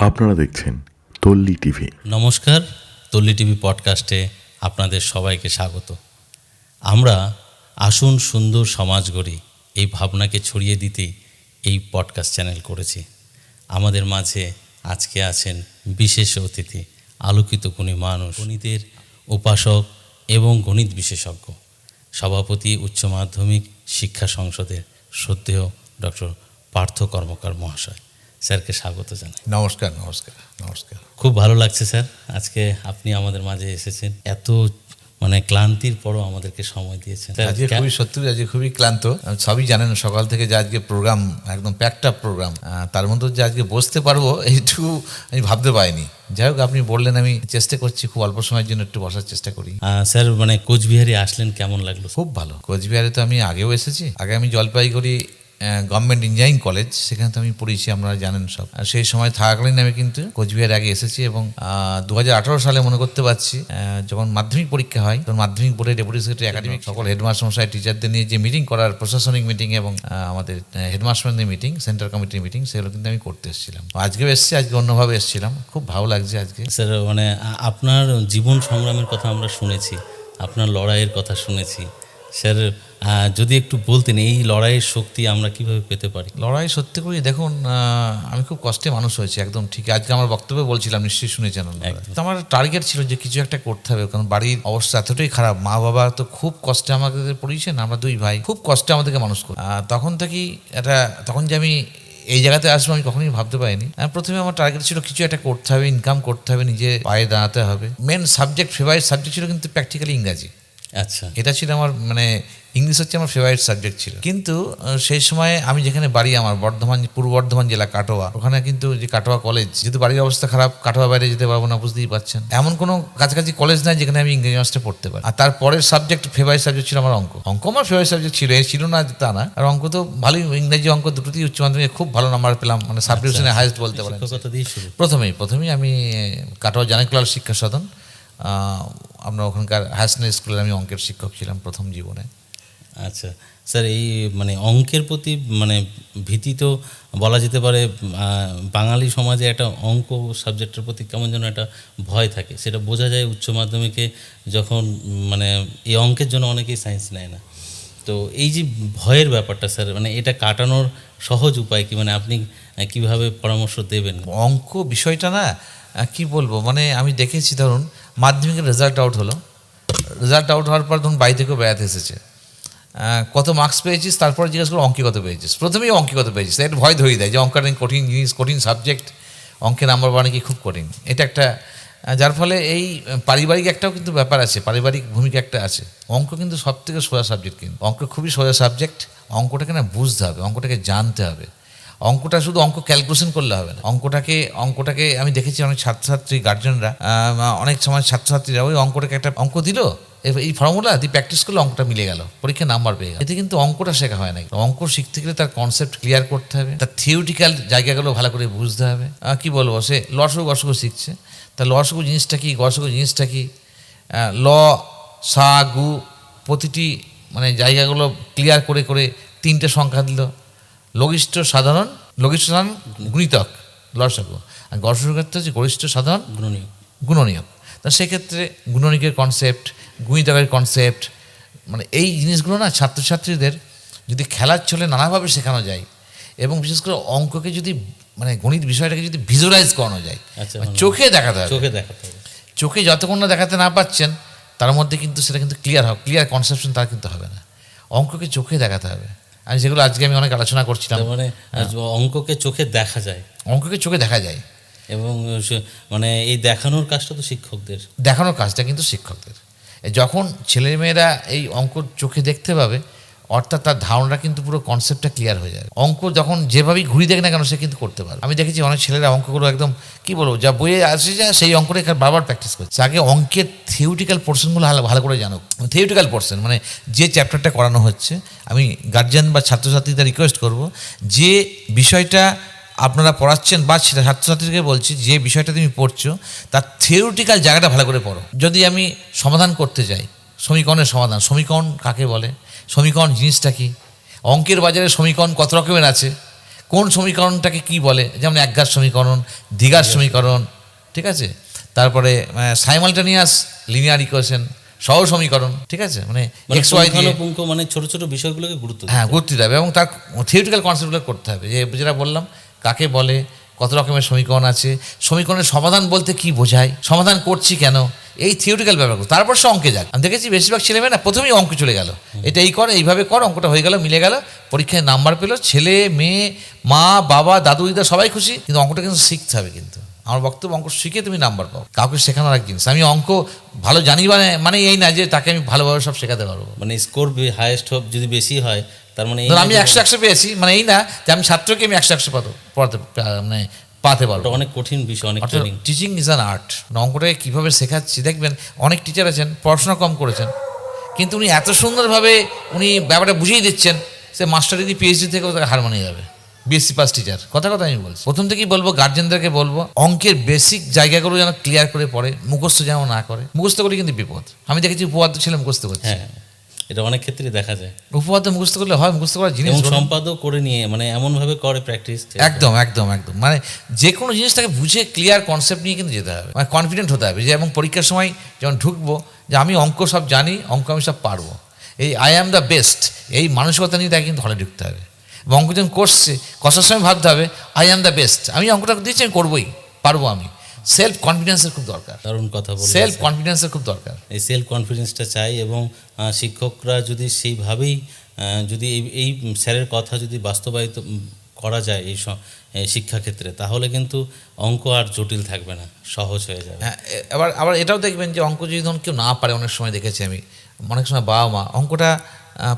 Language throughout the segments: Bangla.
আপনারা দেখছেন তল্লি টিভি। নমস্কার, তল্লি টিভি পডকাস্টে আপনাদের সবাইকে স্বাগত। আমরা আসুন সুন্দর সমাজ গড়ি এই ভাবনাকে ছড়িয়ে দিতেই এই পডকাস্ট চ্যানেল করেছি। আমাদের মাঝে আজকে আছেন বিশেষ অতিথি, আলোকিত গুণী মানুষ, গণিতের উপাসক এবং গণিত বিশেষজ্ঞ, সভাপতি উচ্চ মাধ্যমিক শিক্ষা সংসদের শ্রদ্ধেয় ডক্টর পার্থ কর্মকার মহাশয়। স্যারকে স্বাগত জানাই। নমস্কার নমস্কার নমস্কার। খুব ভালো লাগছে স্যার, আজকে আপনি আমাদের মাঝে এসেছেন। এত ক্লান্তির পরও আমাদেরকে সময় দিয়েছেন। আজকে খুবই সত্যি, আজকে খুবই ক্লান্ত। সবই জানেন, সকাল থেকে যে আজকে প্রোগ্রাম একদম প্যাকড আপ প্রোগ্রাম, তার মধ্যে যে আজকে বসতে পারবো এইটুকু আমি ভাবতে পারিনি। যাই হোক, আপনি বললেন, আমি চেষ্টা করছি খুব অল্প সময়ের জন্য একটু বসার চেষ্টা করি। স্যার কোচবিহারে আসলেন, কেমন লাগলো? খুব ভালো। কোচবিহারে তো আমি আগেও এসেছি। আগে আমি জলপাইগুড়ি গভর্নমেন্ট ইঞ্জিনিয়ারিং কলেজ, সেখানে তো আমি পড়েছি, আপনারা জানেন সব। আর সেই সময় থাকাকালীন আমি কিন্তু কোচবিহার আগে এসেছি এবং 2018 সালে মনে করতে পারছি, যখন মাধ্যমিক পরীক্ষা হয়, তখন মাধ্যমিক বোর্ডের ডেপুটি সেক্রেটারি একাডেমিক সকল হেডমাস্টার মশাই টিচারদের নিয়ে যে মিটিং করার, প্রশাসনিক মিটিং এবং আমাদের হেডমাস্টারদের মিটিং, সেন্ট্রাল কমিটির মিটিং, সেগুলো কিন্তু আমি করতে এসেছিলাম। আজকেও এসেছি, আজকে অন্যভাবে এসেছিলাম। খুব ভালো লাগছে আজকে। স্যার আপনার জীবন সংগ্রামের কথা আমরা শুনেছি, আপনার লড়াইয়ের কথা শুনেছি। স্যার যদি একটু বলতেন, এই লড়াইয়ের শক্তি আমরা কিভাবে পেতে পারি? লড়াই সত্যি করি, দেখুন, আমি খুব কষ্টে মানুষ হয়েছি, একদম ঠিক। আজকে আমার বক্তব্যে বলছিলাম, নিশ্চয়ই শুনেছেন। তো আমার টার্গেট ছিল যে কিছু একটা করতে হবে, কারণ বাড়ির অবস্থা এতটাই খারাপ। মা বাবা তো খুব কষ্টে আমাদের পড়িয়েছেন, আমরা দুই ভাই খুব কষ্টে আমাদেরকে মানুষ করি। তখন থেকেই তখন যে আমি এই জায়গাতে আসবো আমি কখনোই ভাবতে পারিনি। প্রথমে আমার টার্গেট ছিল কিছু একটা করতে হবে, ইনকাম করতে হবে, নিজে পায়ে দাঁড়াতে হবে। মেন সাবজেক্ট, ফেভারিট সাবজেক্ট ছিল কিন্তু প্র্যাকটিক্যালি ইংরাজি। আচ্ছা, এটা ছিল আমার, ইংলিশ হচ্ছে আমার ফেভারিট সাবজেক্ট ছিল। কিন্তু সেই সময় আমি যেখানে বাড়ি, আমার পূর্ব বর্ধমান জেলা কাটোয়া, ওখানে কিন্তু যে কাটোয়া কলেজ, যেহেতু বাড়ির অবস্থা খারাপ, কাটোয়া বাইরে যেতে পারবো না, বুঝতেই পারছেন। এমন কোনো কাছাকাছি কলেজ নাই যেখানে আমি ইংরেজি মাস্টার পড়তে পারি। আর তারপরের সাবজেক্ট, ফেভারিট সাবজেক্ট ছিল আমার অঙ্ক। অঙ্ক আমার ফেভারিট সাবজেক্ট ছিল, ছিল না তা না। আর অঙ্ক তো ভালোই, ইংরেজি অঙ্ক দুটোতেই উচ্চ মাধ্যমিকে খুব ভালো নাম্বার পেলাম, সাব ডিভিশনে হাইয়েস্ট বলতে পারেন। প্রথমেই আমি কাটোয়া জানাকুলাল শিক্ষা সদন, আমরা ওখানকার হায়ার সেকেন্ডারি স্কুলের আমি অঙ্কের শিক্ষক ছিলাম প্রথম জীবনে। আচ্ছা স্যার, এই অঙ্কের প্রতি ভীতি তো বলা যেতে পারে, বাঙালি সমাজে একটা অঙ্ক সাবজেক্টের প্রতি কেমন যেন একটা ভয় থাকে। সেটা বোঝা যায় উচ্চ মাধ্যমিকে, যখন এই অঙ্কের জন্য অনেকেই সায়েন্স নেয় না। তো এই যে ভয়ের ব্যাপারটা স্যার, এটা কাটানোর সহজ উপায় কি? আপনি কিভাবে পরামর্শ দেবেন? অঙ্ক বিষয়টা না, কি বলবো, আমি দেখেছি, ধরুন মাধ্যমিকের রেজাল্ট আউট হলো, রেজাল্ট আউট হওয়ার পর ধরুন বাড়ি থেকেও বেড়াতে এসেছে, কত মার্কস পেয়েছিস, তারপরে জিজ্ঞেস করো অঙ্কে কত পেয়েছিস। প্রথমেই অঙ্কে কত পেয়েছিস, এটা ভয় ধরিয়ে দেয় যে অঙ্কটা কঠিন জিনিস, কঠিন সাবজেক্ট, অঙ্কে নাম্বার পাওয়া নাকি খুব কঠিন। এটা একটা, যার ফলে এই পারিবারিক একটাও কিন্তু ব্যাপার আছে, পারিবারিক ভূমিকা একটা আছে। অঙ্ক কিন্তু সব থেকে সোজা সাবজেক্ট, কিন্তু অঙ্ক খুবই সোজা সাবজেক্ট। অঙ্কটাকে না বুঝতে হবে, অঙ্কটাকে জানতে হবে। অঙ্কটা শুধু অঙ্ক ক্যালকুলেশন করলে হবে না, অঙ্কটাকে আমি দেখেছি অনেক ছাত্রছাত্রী, গার্জেনরা, অনেক সময় ছাত্রছাত্রীরা ওই অঙ্কটাকে একটা অঙ্ক দিল, এই ফর্মুলা দিয়ে প্র্যাকটিস করলে অঙ্কটা মিলে গেল, পরীক্ষায় নাম্বার পেয়ে গেল। এতে কিন্তু অঙ্কটা শেখা হয় না। অঙ্ক শিখতে গেলে তার কনসেপ্ট ক্লিয়ার করতে হবে, তার থিওরিটিক্যাল জায়গাগুলো ভালো করে বুঝতে হবে। কি বলবো, সে লসগু গসগু শিখছে, তা লসগু জিনিসটা কি, গসগু জিনিসটা কি, ল সা গু, প্রতিটি জায়গাগুলো ক্লিয়ার করে করে 3টে সংখ্যা দিল। লঘিষ্ঠ সাধারণ গুণিতক লসাগু, আর গসগু ক্ষেত্রে হচ্ছে গরিষ্ঠ সাধারণ গুণনীয়ক। তা সেক্ষেত্রে গুণনীয়কের কনসেপ্ট, গুণিতকের কনসেপ্ট, এই জিনিসগুলো না ছাত্রছাত্রীদের যদি খেলার ছলে নানাভাবে শেখানো যায়, এবং বিশেষ করে অঙ্ককে যদি গণিত বিষয়টাকে যদি ভিজুয়ালাইজ করানো যায়, চোখে দেখাতে হবে। চোখে যতক্ষণ না দেখাতে না পাচ্ছেন, তার মধ্যে কিন্তু সেটা কিন্তু ক্লিয়ার কনসেপশন তার কিন্তু হবে না। অঙ্ককে চোখে দেখাতে হবে। আর যেগুলো আজকে আমি অনেক আলোচনা করছিলাম, অঙ্ককে চোখে দেখা যায়, অঙ্ককে চোখে দেখা যায়, এবং এই দেখানোর কাজটা তো শিক্ষকদের, দেখানোর কাজটা কিন্তু শিক্ষকদের। যখন ছেলেমেয়েরা এই অঙ্ক চোখে দেখতে পাবে, অর্থাৎ তার ধারণা কিন্তু পুরো কনসেপ্টটা ক্লিয়ার হয়ে যাবে। অঙ্ক যখন যেভাবেই ঘুরি দেখ না কেন, সে কিন্তু করতে পারে। আমি দেখেছি অনেক ছেলেরা অঙ্কগুলো একদম, কি বলবো, যা বইয়ে আসে যায় সেই অঙ্কটা বারবার প্র্যাকটিস করছে। আগে অঙ্কের থিওরিটিক্যাল পোর্শনগুলো ভালো করে জানুক। থিওরিটিক্যাল পোর্শন যে চ্যাপ্টারটা করানো হচ্ছে, আমি গার্জিয়ান বা ছাত্রছাত্রীদের রিকোয়েস্ট করব, যে বিষয়টা আপনারা পড়াচ্ছেন বা ছাত্রছাত্রীকে বলছি, যে বিষয়টা তুমি পড়ছো তার থিওরিটিক্যাল জায়গাটা ভালো করে পড়ো। যদি আমি সমাধান করতে যাই, সমীকরণের সমাধান, সমীকরণ কাকে বলে, সমীকরণ জিনিসটা কি, অঙ্কের বাজারে সমীকরণ কত রকমের আছে, কোন সমীকরণটাকে কি বলে, যেমন একঘাত সমীকরণ, দ্বিঘাত সমীকরণ, ঠিক আছে, তারপরে সাইমালটেনিয়াস লিনিয়ার ইকুয়েশন, সহ সমীকরণ, ঠিক আছে, মানে এক্স ওয়াই দিয়ে, পুঙ্খানুপুঙ্খ মানে ছোট ছোট বিষয়গুলোকে গুরুত্ব দিতে হ্যাঁ গুরুত্ব দিতে হবে এবং তার থিওরিটিক্যাল কনসেপ্টগুলো করতে হবে, যে যেটা বললাম কাকে বলে, কত রকমের সমীকরণ আছে, সমীকরণের সমাধান বলতে কি বোঝায়, সমাধান করছি কেন, এই থিওরিটিক্যাল ব্যাপারগুলো, তারপর সে অঙ্কে যাক। আমি দেখেছি বেশিরভাগ ছেলেমেয়ে না প্রথমেই অঙ্ক চলে গেল, এটা এই কর, এইভাবে কর, অঙ্কটা হয়ে গেল, মিলে গেল, পরীক্ষায় নাম্বার পেলো, ছেলে মেয়ে মা বাবা দাদু দিদা সবাই খুশি, কিন্তু অঙ্কটা কিন্তু শিখতে হবে। কিন্তু আমার বক্তব্য, অঙ্ক শিখে তুমি নাম্বার পাও, কাউকে শেখানোর এক জিনিস। আমি অঙ্ক ভালো জানি মানে এই না যে তাকে আমি ভালোভাবে সব শেখাতে পারবো, মানে স্কোর হাইয়েস্ট হোক যদি বেশি হয়, তার মানে আমি 100 পেয়েছি, মানে এই না যে আমি ছাত্রকে আমি 100 পড়াতে মানে পাতে পারবো। অনেক কঠিন বিষয়, অনেক training. Teaching is an art. অঙ্কটাকে কীভাবে শেখাচ্ছি দেখবেন, অনেক টিচার আছেন পড়াশোনা কম করেছেন, কিন্তু উনি এত সুন্দরভাবে উনি ব্যাপারটা বুঝিয়ে দিচ্ছেন, সে মাস্টার যদি পিএইচডি থেকেও তাকে হার মানিয়ে যাবে। বিএসসি পাস টিচার, কথা আমি বলছি। প্রথম থেকেই বলবো গার্জেনদেরকে বলবো অঙ্কের বেসিক জায়গাগুলো যেন ক্লিয়ার করে পড়ে, মুখস্থ যেন না করে। মুখস্থ করলে কিন্তু বিপদ। আমি দেখেছি উপপাদ্য ছেলে মুখস্থ করছে, হ্যাঁ এটা অনেক ক্ষেত্রে দেখা যায়। উপপাদ্য মুখস্থ করলে হয়, মুখস্থ করার জিনিস সম্পাদও করে নিয়ে মানে এমনভাবে করে প্র্যাকটিস, একদম একদম একদম, মানে যে কোনো জিনিসটাকে বুঝে ক্লিয়ার কনসেপ্ট নিয়ে কিন্তু যেতে হবে, মানে কনফিডেন্ট হতে হবে যে, এবং পরীক্ষার সময় যখন ঢুকবো যে আমি অঙ্ক সব জানি, অঙ্ক আমি সব পারবো, এই আই অ্যাম দ্য বেস্ট, এই মানসিকতা নিয়ে তাকে কিন্তু হলে ঢুকতে হবে। এবং অঙ্ক যখন কষার সময় ভাবতে হবে আই অ্যাম দ্য বেস্ট, আমি অঙ্কটা দিয়েছি, আমি করবোই, পারবো আমি। সেলফ কনফিডেন্সের খুব দরকার, দারুণ কথা বলে, সেলফ কনফিডেন্সের খুব দরকার। এই সেলফ কনফিডেন্সটা চাই, এবং শিক্ষকরা যদি সেইভাবেই যদি এই স্যারের কথা যদি বাস্তবায়িত করা যায় এই শিক্ষাক্ষেত্রে, তাহলে কিন্তু অঙ্ক আর জটিল থাকবে না, সহজ হয়ে যাবে। হ্যাঁ, আবার এটাও দেখবেন যে অঙ্ক যদি ধরুন কেউ না পারে, অনেক সময় দেখেছি আমি, অনেক সময় বাবা মা অঙ্কটা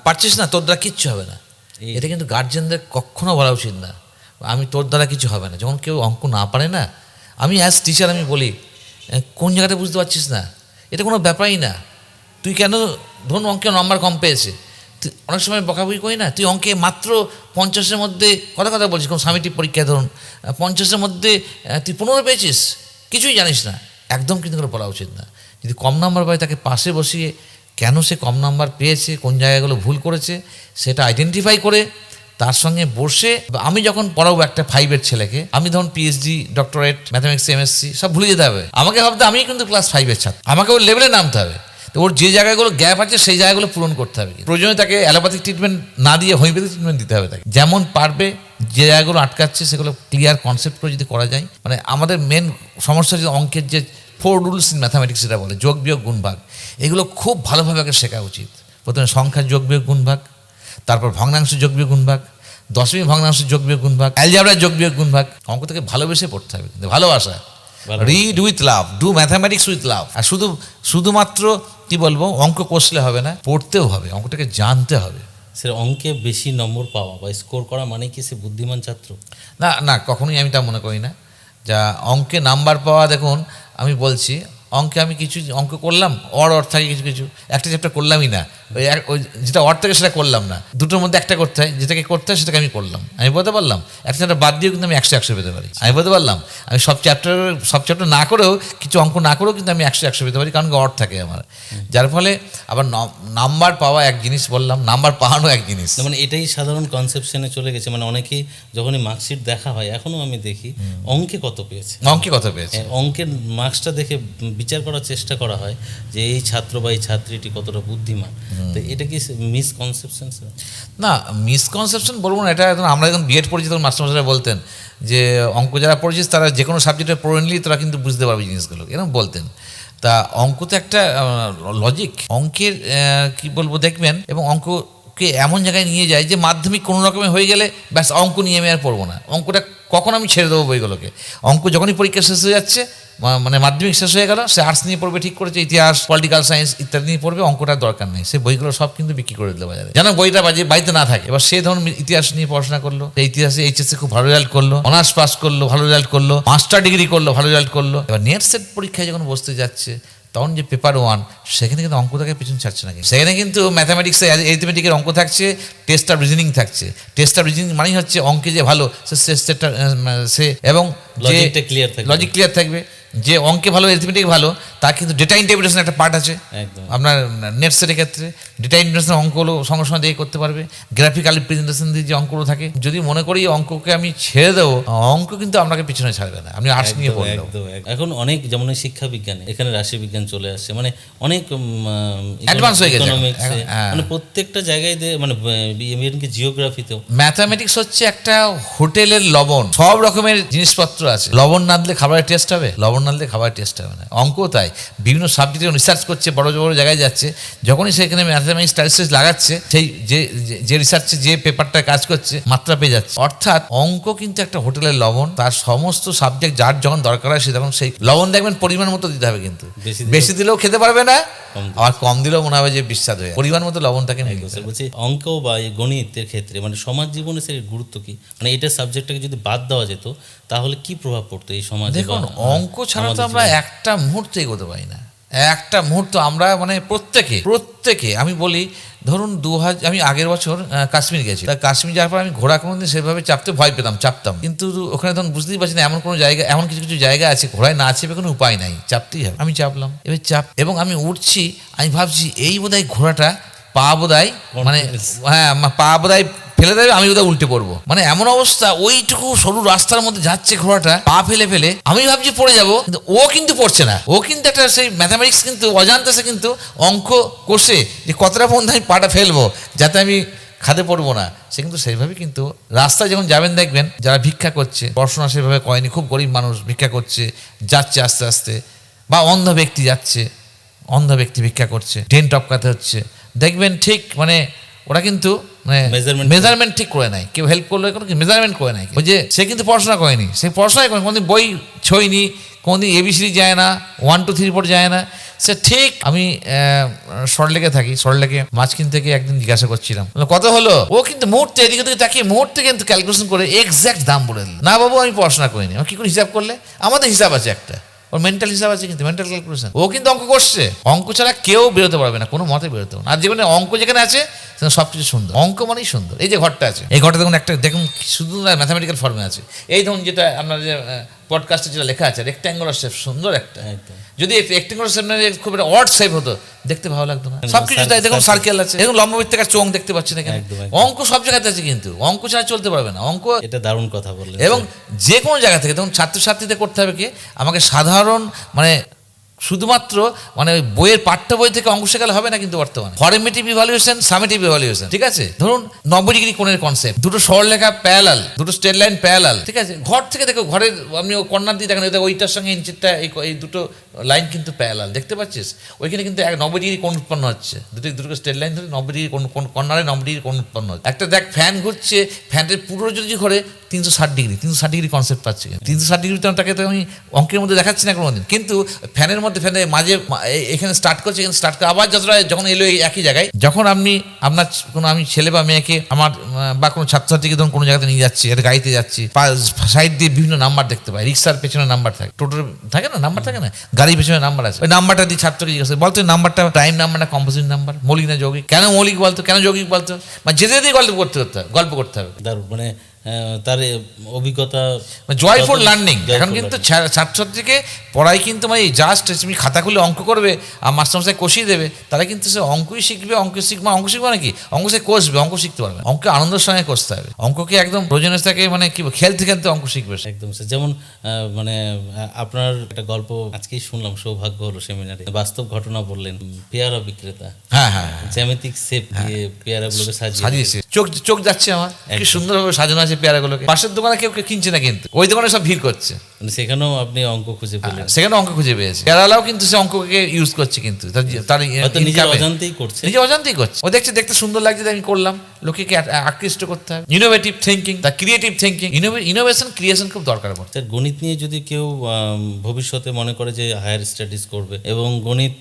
পারছিস না, তোর দ্বারা কিচ্ছু হবে না, এটা কিন্তু গার্জেনদের কখনো বলা উচিত না, আমি তোর দ্বারা কিছু হবে না। যখন কেউ অঙ্ক না পারে না, আমি অ্যাজ টিচার আমি বলি, কোন জায়গাটা বুঝতে পারছিস না, এটা কোনো ব্যাপারই না, তুই কেন ধরুন অঙ্কে নম্বর কম পেয়েছে, তুই অনেক সময় বকাবকি করি না, তুই অঙ্কে মাত্র 50-এর মধ্যে, কথা বলছিস, কোনো সামিটিভ পরীক্ষায় ধরুন 50-এর মধ্যে তুই 15 পেয়েছিস, কিছুই জানিস না, একদম কিন্তু করে বলা উচিত না। যদি কম নাম্বার পায় তাকে পাশে বসিয়ে কেন সে কম নাম্বার পেয়েছে, কোন জায়গাগুলো ভুল করেছে সেটা আইডেন্টিফাই করে তার সঙ্গে বসে, আমি যখন পড়াবো একটা 5-এর ছেলেকে, আমি ধরুন পিএইচডি ডক্টরেট ম্যাথামেটিক্স এমএসসি সব ভুলে যেতে হবে, আমাকে ভাবতে আমি কিন্তু ক্লাস 5-এর ছাত্র, আমাকে ওর লেভেলে নামতে হবে। তো ওর যে জায়গাগুলো গ্যাপ আছে সেই জায়গাগুলো পূরণ করতে হবে, প্রয়োজনে তাকে অ্যালোপ্যাথিক ট্রিটমেন্ট না দিয়ে হোমিওপ্যাথিক ট্রিটমেন্ট দিতে হবে তাকে, যেমন পারবে। যে জায়গাগুলো আটকাচ্ছে সেগুলো ক্লিয়ার কনসেপ্ট করে যদি করা যায়, মানে আমাদের মেন সমস্যা যে অঙ্কের যে 4 রুলস ইন ম্যাথামেটিক্স যেটা বলে, যোগ বিয়োগ গুণ ভাগ, এগুলো খুব ভালোভাবে আগে শেখা উচিত। প্রথমে সংখ্যার যোগ বিয়োগ গুণ ভাগ, তারপর ভগ্নাংশ যোগ বিয়োগ গুণ ভাগ, দশমিক ভগ্নাংশ যোগ বিয়োগ গুণ ভাগ, অ্যালজেব্রার যোগ বিয়োগ গুণ ভাগ। অঙ্ক থেকে ভালোবেসে পড়তে হবে, কিন্তু ভালোবাসা, read with love, do mathematics with love. আর শুধুমাত্র কি বলবো, অঙ্ক কষলে হবে না, পড়তেও হবে, অঙ্কটাকে জানতে হবে। স্যার অঙ্কে বেশি নম্বর পাওয়া বা স্কোর করা মানে কি সে বুদ্ধিমান ছাত্র? না, কখনোই আমি তা মনে করি না। যা অঙ্কে নাম্বার পাওয়া, দেখুন আমি বলছি, অঙ্কে আমি কিছু অঙ্ক করলাম, অর থাকে কিছু একটা চ্যাপ্টার করলামই না, ওই যেটা অর থাকে সেটা করলাম না, দুটোর মধ্যে একটা করতে হয়, যেটাকে করতে হয় সেটাকে আমি করলাম, আমি বলতে পারলাম। একটা চ্যাপ্টার বাদ দিয়েও কিন্তু আমি 100 পেতে পারি, আমি বলতে পারলাম। আমি সব চ্যাপ্টার না করেও, কিছু অঙ্ক না করেও কিন্তু আমি 100 পেতে পারি, কারণ অর থাকে আমার। যার ফলে আবার নাম্বার পাওয়া এক জিনিস বললাম, নাম্বার পাওয়ানো এক জিনিস, মানে এটাই সাধারণ কনসেপশনে চলে গেছে। মানে অনেকেই যখনই মার্কশিট দেখা হয়, এখনও আমি দেখি অঙ্কে কত পেয়েছে, অঙ্কের মার্কসটা দেখে বিচার করার চেষ্টা করা হয় যে এই ছাত্র বা এই ছাত্রীটি কতটা বুদ্ধিমান। তো এটা কি মিসকনসেপশন? না, মিসকনসেপশন বলবো না, এটা আমরা যখন বিএড পড়েছি তখন মাস্টারমশাইরা বলতেন যে অঙ্ক যারা পড়েছিস তারা যে কোনো সাবজেক্টে পড়ে নিলেই তারা কিন্তু বুঝতে পারবে জিনিসগুলো, এরকম বলতেন। তা অঙ্ক তো একটা লজিক, অঙ্কের কি বলবো দেখবেন, এবং অঙ্ককে এমন জায়গায় নিয়ে যায় যে মাধ্যমিক কোনো রকমে হয়ে গেলে ব্যাস অঙ্ক নিয়ে আমি আর পড়বো না, অঙ্কটা কখন আমি ছেড়ে দেবো বইগুলোকে। অঙ্ক যখনই পরীক্ষা শেষ হয়ে যাচ্ছে, মানে মাধ্যমিক শেষ হয়ে গেল, সে আর্টস নিয়ে পড়বে, ঠিক করেছে, ইতিহাস পলিটিক্যাল সায়েন্স ইত্যাদি নিয়ে পড়বে, অঙ্কটার দরকার নেই, সে বইগুলো সব কিন্তু বিক্রি করে দিল বাজারে, যেন বইটা বাড়িতে না থাকে। এবার সে ধরুন ইতিহাস নিয়ে পড়াশোনা করলো, ইতিহাসে এইচএসসি খুব ভালো রেজাল্ট করলো, অনার্স পাস করলো, ভালো রেজাল্ট করলো, মাস্টার ডিগ্রি করলো, ভালো রেজাল্ট করলো। এবার নেট সেট পরীক্ষায় যখন বসতে যাচ্ছে, তখন যে পেপার 1, সেখানে কিন্তু অঙ্ক থাকে পেছন ছাড়ছে না, সেখানে কিন্তু ম্যাথামেটিক্সে অ্যারিথমেটিকের অঙ্ক থাকছে, টেস্ট অফ রিজনিং থাকছে। টেস্ট অফ রিজনিং মানেই হচ্ছে অঙ্কে যে ভালো সে এবং লজিকটা ক্লিয়ার থাকবে। লজিক ক্লিয়ার থাকবে, যে অঙ্কে ভালো, অ্যারিথমেটিক ভালো, তার কিন্তু ডেটা ইন্টারপ্রিটেশন একটা পার্ট আছে একদম। আপনার নেট সেটের ক্ষেত্রে। ডেটা ইন্টারপ্রিটেশন অঙ্কগুলো সঙ্গে সঙ্গে দিয়ে করতে পারবে, গ্রাফিক্যাল প্রেজেন্টেশন দিয়ে যে অঙ্কগুলো থাকে। যদি মনে করি অঙ্ককে আমি ছেড়ে দেবো, অঙ্ক কিন্তু আপনাকে পিছনে ছাড়বে না, আপনি আর্টস নিয়ে পড়লেও। এখন অনেক যেমন এই শিক্ষা বিজ্ঞানে এখানে রাশি বিজ্ঞান চলে আসছে, মানে অনেক অ্যাডভান্স হয়ে গেছে ইকোনমিক্সে, হ্যাঁ। মানে প্রত্যেকটা জায়গায় মানে এমনকি জিওগ্রাফিতেও। ম্যাথামেটিক্স হচ্ছে একটা হোটেলের লবণ, সব রকমের জিনিসপত্র আছে, লবণ না দিলে খাবারের টেস্ট হবে, লবণ না দিলে খাবারের টেস্ট হবে না। অঙ্ক তাই, বিভিন্ন সাবজেক্টে রিসার্চ করছে, বড় বড় জায়গায় যাচ্ছে, যখনই সেখানে ম্যাথামেটিক্স স্ট্যাটিস্টিক্স লাগাচ্ছে, সেই যে রিসার্চে যে পেপারটা কাজ করছে মাত্রা পেয়ে যাচ্ছে। অর্থাৎ অঙ্ক কিন্তু একটা হোটেলের লবণ, তার সমস্ত সাবজেক্ট যার যখন দরকার হয় সে তখন সেই লবণ দেখবেন পরিমাণ মতো দিতে হবে, কিন্তু বেশি দিলেও খেতে পারবে না, আর কম দিলেও মনে হবে যে বিস্বাদ হয়ে, পরিমাণ মতো লবণটাকে নিয়ে নিতে হবে। বলছি অঙ্ক বা এই গণিতের ক্ষেত্রে মানে সমাজ জীবনে সের গুরুত্ব কি, মানে এটা সাবজেক্টটাকে যদি বাদ দেওয়া যেত তাহলে কি প্রভাব পড়তো এই সমাজে? দেখুন, অঙ্ক ছাড়া তো আমরা একটা মুহূর্ত এগোতে পারি না, একটা মুহূর্ত আমরা মানে প্রত্যেকে আমি বলি, ধরুন আমি আগের বছর কাশ্মীর গেছি, তা কাশ্মীর যাওয়ার পর আমি ঘোড়া কোনোদিন সেভাবে চাপতে ভয় পেতাম, চাপতাম, কিন্তু ওখানে তখন বুঝতেই পারছি না, এমন কোনো জায়গা, এমন কিছু কিছু জায়গা আছে ঘোড়ায় না চেপে কোনো উপায় নাই, চাপতেই হবে। আমি চাপলাম, এবার এবং আমি উঠছি, আমি ভাবছি এই বোধহয় ঘোড়াটা পা বোধহয় মানে হ্যাঁ পা বোধহয় ফেলে দেবে, আমি বোধহয় উল্টে পড়বো, মানে এমন অবস্থা, ওইটুকু সরু রাস্তার মধ্যে যাচ্ছে ঘোড়াটা, পা ফেলে আমি ভাবছি পড়ে যাবো, কিন্তু ও কিন্তু পড়ছে না, ও কিন্তু একটা সেই ম্যাথামেটিক্স কিন্তু অজান্তে সে কিন্তু অঙ্ক কষে যে কতটা পর্যন্ত আমি পাটা ফেলবো যাতে আমি খাদে পড়বো না, সে কিন্তু সেইভাবে কিন্তু রাস্তায় যখন যাবেন দেখবেন যারা ভিক্ষা করছে, পড়াশোনা সেভাবে করেনি, খুব গরিব মানুষ ভিক্ষা করছে, যাচ্ছে আস্তে আস্তে, বা অন্ধ ব্যক্তি যাচ্ছে, অন্ধ ব্যক্তি ভিক্ষা করছে, ট্রেন টপকাতে হচ্ছে, দেখবেন ঠিক মানে ওরা কিন্তু মেজারমেন্ট ঠিক করে নেয়, কেউ হেল্প করলে কোনো মেজারমেন্ট করে নেয়, ওই যে সে কিন্তু পড়াশোনা করেনি, সে পড়াশোনায় করেনি, কোনোদিন বই ছইনি, কোনোদিন এবিসিডি যায় না, 1 2 3 4 যায় না, সে ঠিক। আমি সল্টলেকে থাকি, সল্টলেকে মাছ কিনতে গিয়ে একদিন জিজ্ঞাসা করছিলাম কত হলো, ও কিন্তু মুহূর্তে এদিকে থেকে তাকিয়ে মুহূর্তে কিন্তু ক্যালকুলেশন করে এক্স্যাক্ট দাম বলে দিল। না বাবু আমি পড়াশোনা করিনি, আমি কি করে হিসাব করলে, আমাদের হিসাব আছে একটা, ওর মেন্টাল হিসাব আছে, কিন্তু মেন্টাল ক্যালকুলেশন, ও কিন্তু অঙ্ক করছে, অঙ্ক ছাড়া কেউ বেরোতে পারবে না, কোনো মতে বেরোতে পারবে না। আর জীবনে অঙ্ক যেখানে আছে সেখানে সব কিছু সুন্দর, অঙ্ক মানেই সুন্দর। এই যে ঘরটা আছে, এই ঘরটা দেখুন একটা, দেখুন শুধু ম্যাথামেটিক্যাল ফর্মে আছে, এই ধরুন যেটা আপনার যে পডকাস্টে যেটা লেখা আছে রেক্ট্যাঙ্গুলার শেপ, সুন্দর একটা, যদি রেক্ট্যাঙ্গুলার শেপ না খুব একটা অড শেপ হতো দেখতে ভালো লাগতো না, সবকিছু তাই দেখুন সার্কেল আছে, দেখুন লম্ববৃত্তাকার চোখ দেখতে পাচ্ছি না কেন, অঙ্ক সব জায়গাতে আছে, কিন্তু অঙ্ক ছাড়া চলতে পারবে না, অঙ্ক এটা দারুণ কথা বললেন। এবং যে কোনো জায়গা থেকে দেখুন ছাত্রছাত্রীদের করতে হবে কি, আমাকে সাধারণ মানে শুধুমাত্র মানে বইয়ের পাঠ্য বই থেকে অঙ্ক শেখালে হবে না, কিন্তু বর্তমানে ফর্মেটিভ ইভালুয়েশন, সামেটিভ ইভালুয়েশন, ঠিক আছে, ধরুন 90 ডিগ্রি কোণের কনসেপ্ট, দুটো সরলরেখা প্যারালাল, দুটো স্ট্রেট লাইন প্যারালাল, ঠিক আছে, ঘর থেকে দেখো, ঘরের আপনি কর্নার দিয়ে দেখেন ওইটার সঙ্গে ইঞ্চিটা এই দুটো লাইন কিন্তু প্যারালাল, দেখতে পাচ্ছিস, ওইখানে কিন্তু 90 ডিগ্রি কোণ উৎপন্ন হচ্ছে, দুটো স্ট্রেট লাইন ধরে 90 ডিগ্রি কর্নারে 90 ডিগ্রি কোণ উৎপন্ন হচ্ছে। একটা দেখ ফ্যান ঘুরছে, ফ্যানের পুরো যদি ঘরে 360 ডিগ্রি কনসেপ্ট পাচ্ছি, 360 ডিগ্রি তাকে তো আমি অঙ্কের মধ্যে দেখাচ্ছি না কোনোদিন, কিন্তু ফ্যানের মধ্যে ফ্যানের মাঝে এখানে স্টার্ট করছে, এখানে স্টার্ট করে আবার যতটা যখন এলো একই জায়গায়, যখন আপনি আপনার কোনো আমি ছেলে বা মেয়েকে আমার বা কোনো ছাত্রছাত্রীকে ধরুন কোনো জায়গাতে নিয়ে যাচ্ছি, একটা গাড়িতে যাচ্ছি, সাইড দিয়ে বিভিন্ন নাম্বার দেখতে পাই, রিক্সার পেছনে নাম্বার থাকে, টোটোর থাকে না নাম্বার থাকে না, গাড়ির পেছনে নাম্বার আছে, ওই নাম্বারটা দিয়ে ছাত্রকে জিজ্ঞাসা বলতো নাম্বারটা প্রাইম নাম্বার না কম্পোজিট নাম্বার, মৌলিক না যৌগিক, কেন মৌলিক বলতো, কেন যৌগিক বলতো, মানে যেতে যেতেই গল্প করতে হবে দারুণ, মানে তার অভিজ্ঞতা, জয়ফুল লার্নিং। এখন কিন্তু ছাত্রছাত্রীকে পড়াই কিন্তু মানে জাস্ট তুমি খাতা খুলে অঙ্ক করবে আর মাস্টারমশাই কষিয়ে দেবে, তারা কিন্তু সে অঙ্কই শিখবে, অঙ্ক শিখবে নাকি, অঙ্ক সে কষবে, অঙ্ক শিখতে পারবে, অঙ্ক আনন্দের সঙ্গে কষতে হবে, অঙ্ককে একদম প্রয়োজনীয়তাকে মানে কি খেলতে খেলতে অঙ্ক শিখবে একদম। যেমন মানে আপনার একটা গল্প আজকেই শুনলাম, সৌভাগ্য হলো সেমিনারে, বাস্তব ঘটনা বললেন, পেয়ারা বিক্রেতা, হ্যাঁ জ্যামিতিক শেপ দিয়ে পেয়ারাগুলোকে সাজিয়েছে, চোখ যাচ্ছে আমার, কি সুন্দরভাবে সাজানো আছে পেয়ারাগুলোকে, পাশের দোকানে কেউ কিনছে না, কিন্তু ওই দোকানে সব ভিড় করছে, মানে সেখানেও আপনি অঙ্ক খুঁজে পেলেন, সেখানে অঙ্ক খুঁজে পেয়েছে, কেরালাও কিন্তু সে অঙ্ককে ইউজ করছে, কিন্তু তার নিজে অজান্তেই করছে, ও দেখতে সুন্দর লাগছে, আমি করলাম, লোকে আকৃষ্ট করতে হবে, innovative thinking, the creative thinking, innovation creation খুব দরকার পড়ছে। গণিত নিয়ে যদি কেউ ভবিষ্যতে মনে করে যে হায়ার স্টাডিজ করবে এবং গণিত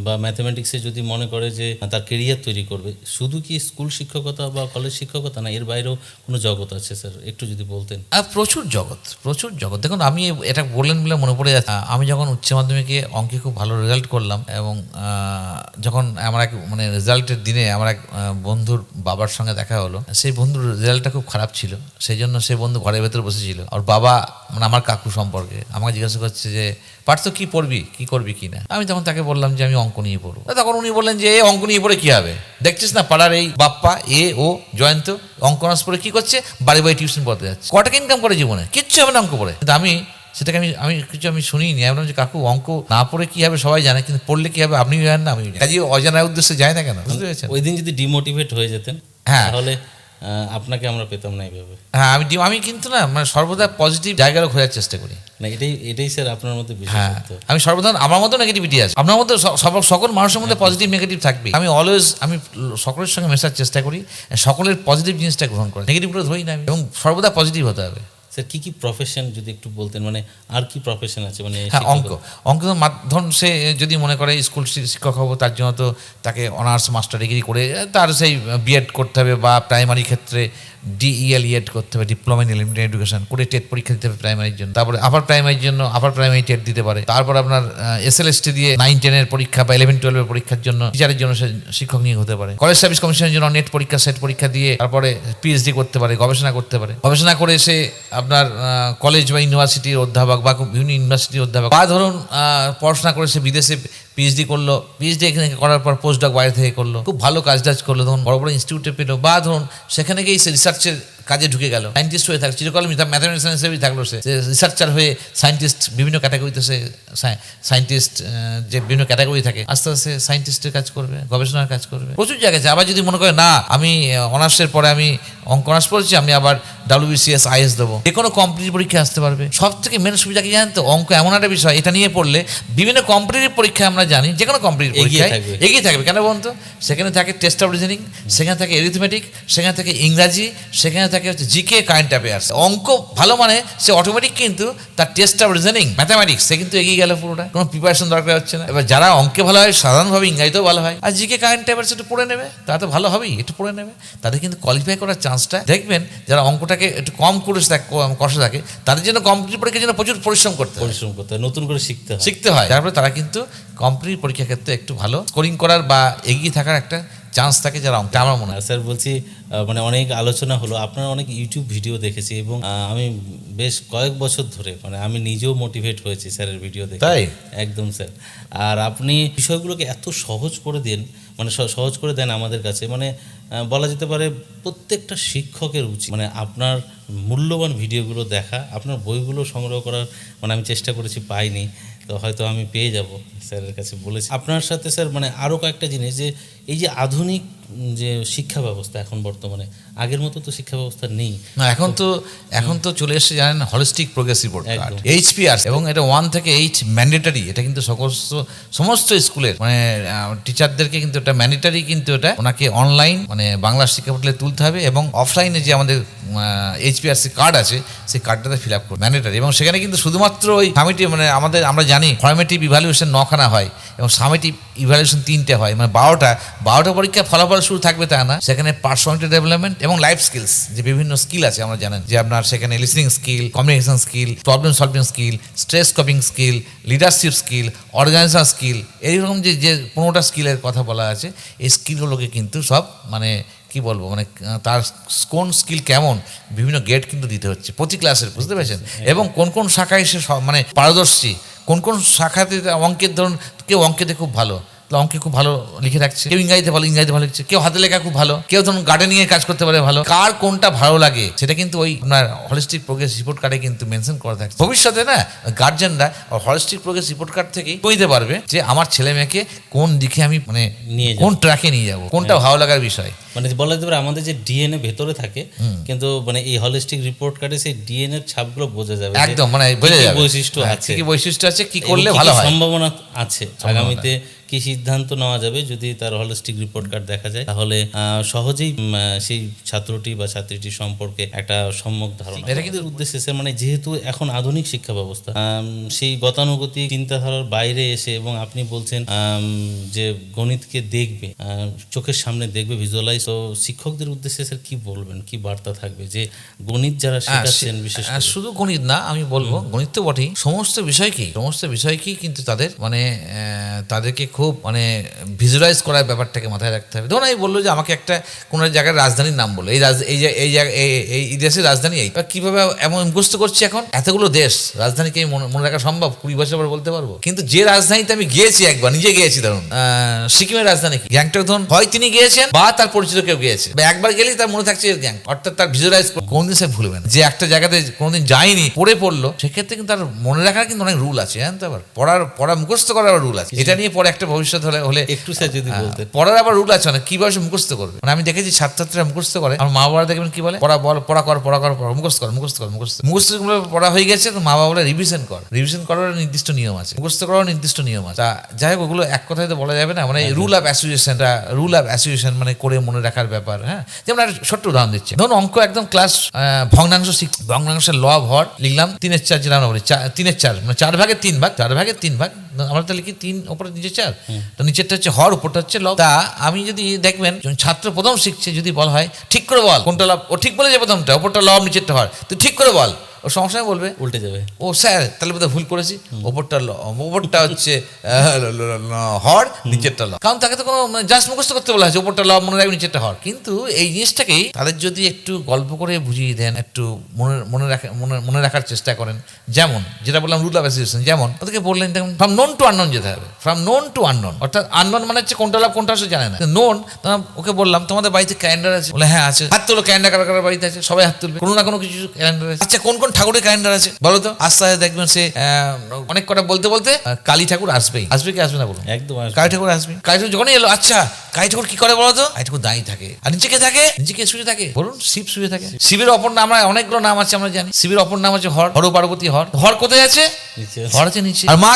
বা ম্যাথামেটিক্সে যদি মনে করে যে তার কেরিয়ার তৈরি করবে, শুধু কি স্কুল শিক্ষকতা বা কলেজ শিক্ষকতা না, এর বাইরেও কোনো জগৎ জগৎ আছে স্যার, একটু যদি বলতেন। প্রচুর জগৎ। দেখুন, আমি এটা বললেন বলে মনে পড়ে যাচ্ছে, আমি যখন উচ্চ মাধ্যমিকে অঙ্কে খুব ভালো রেজাল্ট করলাম এবং যখন আমার এক মানে রেজাল্টের দিনে আমার এক বন্ধুর বাবার সঙ্গে দেখা হলো, সেই বন্ধুর রেজাল্টটা খুব খারাপ ছিল, সেই জন্য সেই বন্ধু ঘরের ভেতরে বসেছিল। আর বাবা মানে আমার কাকু সম্পর্কে আমাকে জিজ্ঞাসা করছে যে পার্থ কি পড়বি, কি করবি কি না। আমি তখন তাকে বললাম যে আমি অঙ্ক নিয়ে পড়বো। তখন উনি বললেন যে অঙ্ক নিয়ে পড়ে কি হবে, দেখছিস না পাড়ার এই বাপ্পা ও জয়ন্ত অঙ্ক অনার্স পড়ে কি করছে, বাড়ি বাড়ি টিউশন পড়তে যাচ্ছে, কটাকা ইনকাম করে জীবনে, কিচ্ছু হবে না অঙ্ক পড়ে। কিন্তু সেটাকে আমি শুনিনি। আমি বললাম যে কাকু অঙ্ক না পড়ে কি হবে সবাই জানে, কিন্তু পড়লে কি হবে আপনি জানেন না, আমি কাজে অজানার উদ্দেশ্যে যায় না কেন, বুঝতে পেরেছেন? ওই দিন যদি ডিমোটিভেট হয়ে যেতেন হ্যাঁ, তাহলে আপনাকে আমরা পেতাম না এইভাবে। হ্যাঁ, আমি কিন্তু না মানে সর্বদা পজিটিভ জায়গাটা খোঁজার চেষ্টা করি। না, এটাই স্যার আপনার মধ্যে হ্যাঁ, বিশেষত্ব। আমি সর্বদা আমার মধ্যে নেগেটিভিটি আছে, আপনার মধ্যে সকল মানুষের মধ্যে পজিটিভ নেগেটিভ থাকবে। আমি অলওয়েজ সকলের সঙ্গে মেশার চেষ্টা করি, সকলের পজিটিভ জিনিসটা গ্রহণ করি, নেগেটিভগুলো ধরি না আমি, এবং সর্বদা পজিটিভ হতে হবে। স্যার কি প্রফেশন যদি একটু বলতেন, মানে আর কি প্রফেশন আছে? মানে হ্যাঁ, অঙ্ক তো মাধ্যম, সে যদি মনে করে স্কুল শিক্ষক হবো তার জন্য তো তাকে অনার্স মাস্টার ডিগ্রি করে তার সেই বিএড করতে হবে, বা প্রাইমারি ক্ষেত্রে DELED করতে হবে, ডিপ্লোমা ইন এলিমেন্টারি এডুকেশন করে টেট পরীক্ষা দিতে হবে প্রাইমারির জন্য, তারপরে আপার প্রাইমারির জন্য আপার প্রাইমারি টেট দিতে পারে, তারপর আপনার SLST দিয়ে 9-10 পরীক্ষা বা 11-12 পরীক্ষার জন্য টিচারের জন্য সে শিক্ষক নিয়োগ হতে পারে, কলেজ সার্ভিস কমিশনের জন্য নেট পরীক্ষা সেট পরীক্ষা দিয়ে তারপরে PhD করতে পারে, গবেষণা করতে পারে, গবেষণা করে সে আপনার কলেজ বা ইউনিভার্সিটির অধ্যাপক বা বিভিন্ন ইউনিভার্সিটির অধ্যাপক, বা ধরুন পড়াশোনা করে সে বিদেশে PhD করলো, PhD এখানে করার পর পোস্ট ডক বাইরে থেকে করলো, খুব ভালো কাজ করলো, তখন বড় বড় ইনস্টিটিউটে পেলো, বা ধরুন সেখানে গিয়ে সে রিসার্চের কাজে ঢুকে গেল, সায়েন্টিস্ট হয়ে থাকে, চিরকাল ম্যাথামেটিক্যান হিসেবেই থাকলো, সে রিসার্চার হয়ে সায়েন্টিস্ট, বিভিন্ন ক্যাটাগরিতে সে সায়েন্টিস্ট যে বিভিন্ন ক্যাটাগরি থাকে, আস্তে আস্তে সায়েন্টিস্টের কাজ করবে, গবেষণার কাজ করবে, প্রচুর জায়গায় আছে। আবার যদি মনে করে না আমি অনার্সের পরে আমি অঙ্ক অনার্স পড়েছি, আমি আবার WBCS IS দেবো, যে কোনো কম্পিটিটিভ পরীক্ষা আসতে পারবে। সব থেকে মেন সুবিধা কি জানেন তো, অঙ্ক এমন একটা বিষয়, এটা নিয়ে পড়লে বিভিন্ন কম্পিটিটিভ পরীক্ষায় আমরা জানি যে কোনো কম্পিটিটিভ পরীক্ষায় এগিয়ে থাকবে। কেন বলুন তো, সেখানে থাকে টেস্ট অফ রিজনিং, সেখানে থাকে এরিথমেটিক, সেখানে থাকে ইংরাজি, সেখানে থাকে হচ্ছে GK, কারেন্ট অ্যাফেয়ার্স। অঙ্ক ভালো মানে সে অটোমেটিক কিন্তু তার টেস্ট অফ রিজনিং, ম্যাথামেটিক্স সে কিন্তু এগিয়ে গেল, পুরোটা কোনো প্রিপারেশন দরকার হচ্ছে না। এবার যারা অঙ্কে ভালো হয় সাধারণভাবে ইংরাজিতেও ভালো হয়, আর GK কারেন্ট অ্যাফেয়ার্স একটু পড়ে নেবে, তারা তো ভালো হবেই, একটু পড়ে নেবে, তাদের কিন্তু কোয়ালিফাই করার চান্সটা দেখবেন। যারা অঙ্কটাকে একটু কম কষে থাকে তাদের জন্য কম্পিটিটিভ পরীক্ষার জন্য প্রচুর পরিশ্রম করতে হয়, নতুন করে শিখতে হয়, তারপরে তারা কিন্তু কম্পিটিটিভ পরীক্ষার ক্ষেত্রে একটু ভালো স্কোরিং করার বা এগিয়ে থাকার একটা চান্স থাকে যারা অঙ্ক। আমার মনে হয় স্যার বলছি মানে অনেক আলোচনা হলো, আপনার অনেক ইউটিউব ভিডিও দেখেছি এবং আমি বেশ কয়েক বছর ধরে মানে আমি নিজেও মোটিভেট হয়েছি স্যারের ভিডিও দেখে। তাই একদম স্যার। আর আপনি বিষয়গুলোকে এত সহজ করে দেন, মানে সহজ করে দেন আমাদের কাছে, মানে বলা যেতে পারে প্রত্যেকটা শিক্ষকের উচিত মানে আপনার মূল্যবান ভিডিওগুলো দেখা, আপনার বইগুলো সংগ্রহ করার মানে আমি চেষ্টা করেছি, পাইনি, তো হয়তো আমি পেয়ে যাব, স্যারের কাছে বলেছি। আপনার সাথে স্যার মানে আরও কয়েকটা জিনিস, যে এই যে আধুনিক যে শিক্ষা ব্যবস্থা এখন বর্তমানে, আগের মতো তো শিক্ষা ব্যবস্থা নেই না, এখন তো চলে এসেছে জানেন holistic progress report card, HPR, এবং এটা 1 থেকে 8 ম্যান্ডেটারি। এটা কিন্তু সমস্ত স্কুলের মানে টিচারদেরকে কিন্তু এটা ম্যান্ডেটারি, কিন্তু এটা ওনাকে অনলাইন মানে বাংলা শিক্ষা পোর্টালে তুলতে হবে, এবং অফলাইনে যে আমাদের HPRC কার্ড আছে সেই কার্ডটাতে ফিল আপ করবে, ম্যান্ডেটারি। এবং সেখানে কিন্তু শুধুমাত্র ওই সামেটিভ মানে আমরা জানি ফর্মেটিভ ইভ্যালুয়েশন 9খানা হয় এবং সামেটিভ ইভ্যালুয়েশন 3টে হয়, মানে 12টা পরীক্ষা ফলাফল শুরু থাকবে তা না, সেখানে পার্সোনালিটি ডেভেলপমেন্ট এবং লাইফ স্কিলস, যে বিভিন্ন স্কিল আছে আমরা জানেন যে আপনার সেখানে listening skill, communication skill, problem solving skill, stress coping skill, leadership skill, organization skill, এইরকম যে 15টা স্কিলের কথা বলা আছে, এই স্কিলগুলোকে কিন্তু সব মানে কি বলবো মানে তার কোন স্কিল কেমন বিভিন্ন গ্রেড কিন্তু দিতে হচ্ছে প্রতি ক্লাসের, বুঝতে পেরেছেন? এবং কোন শাখায় সে মানে পারদর্শী, কোন শাখাতে অঙ্কের ধরুন কেউ অঙ্কেতে খুব ভালো, অঙ্কে খুব ভালো লিখে রাখছে, কেউ ইংরাজিতে ভালো লিখছে, কেউ হাতে লেখা খুব ভালো, কেউ ধরুন গার্ডেনিংয়ে কাজ করতে পারে ভালো, কার কোনটা ভালো লাগে সেটা কিন্তু ওই আপনার হলিস্টিক প্রোগ্রেস রিপোর্ট কার্ডে কিন্তু মেনশন করা থাকে। ভবিষ্যতে না গার্জেনরা হলিস্টিক প্রোগ্রেস রিপোর্ট কার্ড থেকেই বুঝতে পারবে যে আমার ছেলে মেয়েকে কোন দিকে আমি মানে কোন ট্র্যাকে নিয়ে যাবো, কোনটা ভালো লাগার বিষয়। মানে বলা যেতে পারে আমাদের যে ডিএনএ ভেতরে থাকে, কিন্তু মানে এই হলিস্টিক রিপোর্ট কার্ডে সেই ডিএনএ ছাপগুলো বোঝা যাবে, একদম মানে বোঝা যাবে বৈশিষ্ট্য আছে, কি বৈশিষ্ট্য আছে, কি করলে ভালো হয়, সম্ভাবনা আছে আগামীতে কি সিদ্ধান্ত নেওয়া যাবে যদি তার হলিস্টিক রিপোর্ট কার্ড দেখা যায়, তাহলে সহজেই সেই ছাত্রটি বা ছাত্রীটি সম্পর্কে একটা সম্যক ধারণা। এটা কিন্তু উদ্দেশ্য স্যার, মানে যেহেতু এখন আধুনিক শিক্ষা ব্যবস্থা সেই গতানুগতিক চিন্তাধারার বাইরে এসে, এবং আপনি বলছেন যে গণিতকে দেখবে, চোখের সামনে দেখবে, ভিজুয়ালাইজ। তো শিক্ষকদের উদ্দেশ্যে স্যার কি বলবেন, কি বার্তা থাকবে যে গণিত যারা শেখাচ্ছেন, বিশেষ করে শুধু গণিত না, আমি বলবো গণিত তো বটেই, সমস্ত বিষয়কেই কিন্তু তাদের মানে তাদেরকে খুব মানে ভিজুয়ালাইজ করার ব্যাপারটাকে মাথায় রাখতে হবে। ধরুন আমি বললো যে আমাকে একটা কোনো জায়গার রাজধানীর নাম বললো, এই দেশের রাজধানী এই, কিভাবে এমন মুখস্থ করছি এখন, এতগুলো দেশ রাজধানীকে মনে রাখা সম্ভব 20 বছর পর বলতে পারবো? কিন্তু যে রাজধানীতে আমি গিয়েছি, একবার নিজে গিয়েছি, ধরুন সিকিমের রাজধানী কি গ্যাংটক, ধরুন হয় তিনি গিয়েছেন বা তার পরিচিত কেউ গিয়েছে, বা একবার গেলেই তার মনে থাকছে গ্যাংটক, অর্থাৎ তার ভিজুয়ালাইজ কোনদিন সে ভুলবেন। যে একটা জায়গাতে কোনোদিন যায়নি, পড়লো, সেক্ষেত্রে কিন্তু তার মনে রাখার কিন্তু অনেক রুল আছে, জানেন তো? আবার পড়া মুখস্থ করার রুল আছে, এটা নিয়ে পরে একটা ভবিষ্যৎ হলে একটু স্যার যদি বলতেন। পড়ার আবার রুল আছে অনেক, কিভাবে সে মুখস্থ করবে। মানে আমি দেখেছি ছাত্রছাত্রীরা মুখস্থ করে, আমার মা বাবারা দেখবেন কি বলে, পড়া কর মুখস্থ পড়া হয়ে গেছে, তো মা বাবা বলে রিভিশন করার নির্দিষ্ট নিয়ম আছে, মুখস্থ করার নির্দিষ্ট নিয়ম আছে। যাই হোক, ওগুলো এক কথায় তো বলা যাবে না, মানে রুল অফ অ্যাসোসিয়েশন মানে করে মনে রাখার ব্যাপার। হ্যাঁ, যেমন একটা ছোট্ট উদাহরণ দিচ্ছি, ধরুন অঙ্ক একদম ক্লাস ভগ্নাংশের ল অফ হর লিখলাম 3/4, যেটা আমরা বলি 3/4, মানে 4 ভাগের 3 ভাগ, 4 ভাগের 3 ভাগ, আমরা তো লিখি 3 উপরে নিচে 4, তো নিচেরটা হচ্ছে হর, উপরটা হচ্ছে লব। তা আমি যদি দেখবেন ছাত্র প্রথম শিখছে, যদি বলা হয় ঠিক করে বল কোনটা লব, ও ঠিক বলে যে প্রথমটা উপরটা লব নিচেরটা হর, তো ঠিক করে বল, ও সমস্যা বলবে উল্টে যাবে, ও স্যার তাহলে বোধহয় ভুল করেছি, ওপরটা হচ্ছে হর, নিচেরটা লব, কারণ তাকে তো কোনো জাস্ট মুখস্থ করতে বলা হয়েছে, ওপরটা লব মনে রাখবে, নিচেরটা হর। কিন্তু এই জিনিসটাকেই তাদের যদি একটু গল্প করে বুঝিয়ে দেন, একটু মনে রাখার চেষ্টা করেন, যেমন যেটা বললাম রুল অফ অ্যাসোসিয়েশন, যেমন ওদেরকে বললেন দেখুন ফ্রম নোন টু আননোন যেতে হবে, ফ্রম নোন টু আননোন, অর্থাৎ আননোন মানে হচ্ছে কোনটা লাভ কোনটা আসলে জানে না, নোন। ওকে বললাম তোমাদের বাড়িতে ক্যালেন্ডার আছে, বলে হ্যাঁ আছে, হাত তোলো, ক্যালেন্ডার কার বাড়িতে আছে, সবাই হাত তুলবে, কোনো না কোনো কিছু ক্যালেন্ডার আছে। আচ্ছা কোন ঠাকুরের ক্যালেন্ডার আছে বলো তো? আস্তে আস্তে দেখবেন সে অনেক কটা বলতে কালী ঠাকুর আসবে কি আসবে না বলুন? একদম কালী ঠাকুর আসবে। কালী ঠাকুর যখনই এলো, আচ্ছা কালী ঠাকুর কি করে বলো তো? কালী ঠাকুর দাঁড়িয়ে থাকে, আর নিচে কে থাকে? নিচে কে শুয়ে থাকে বলুন? শিব শুয়ে থাকে। শিবের অপর নাম, আমরা অনেকগুলো নাম আছে আমরা জানি, শিবের অপর নাম আছে হর, পার্বতী হর কোথায় আছে? হর আছে নিচে। আর মা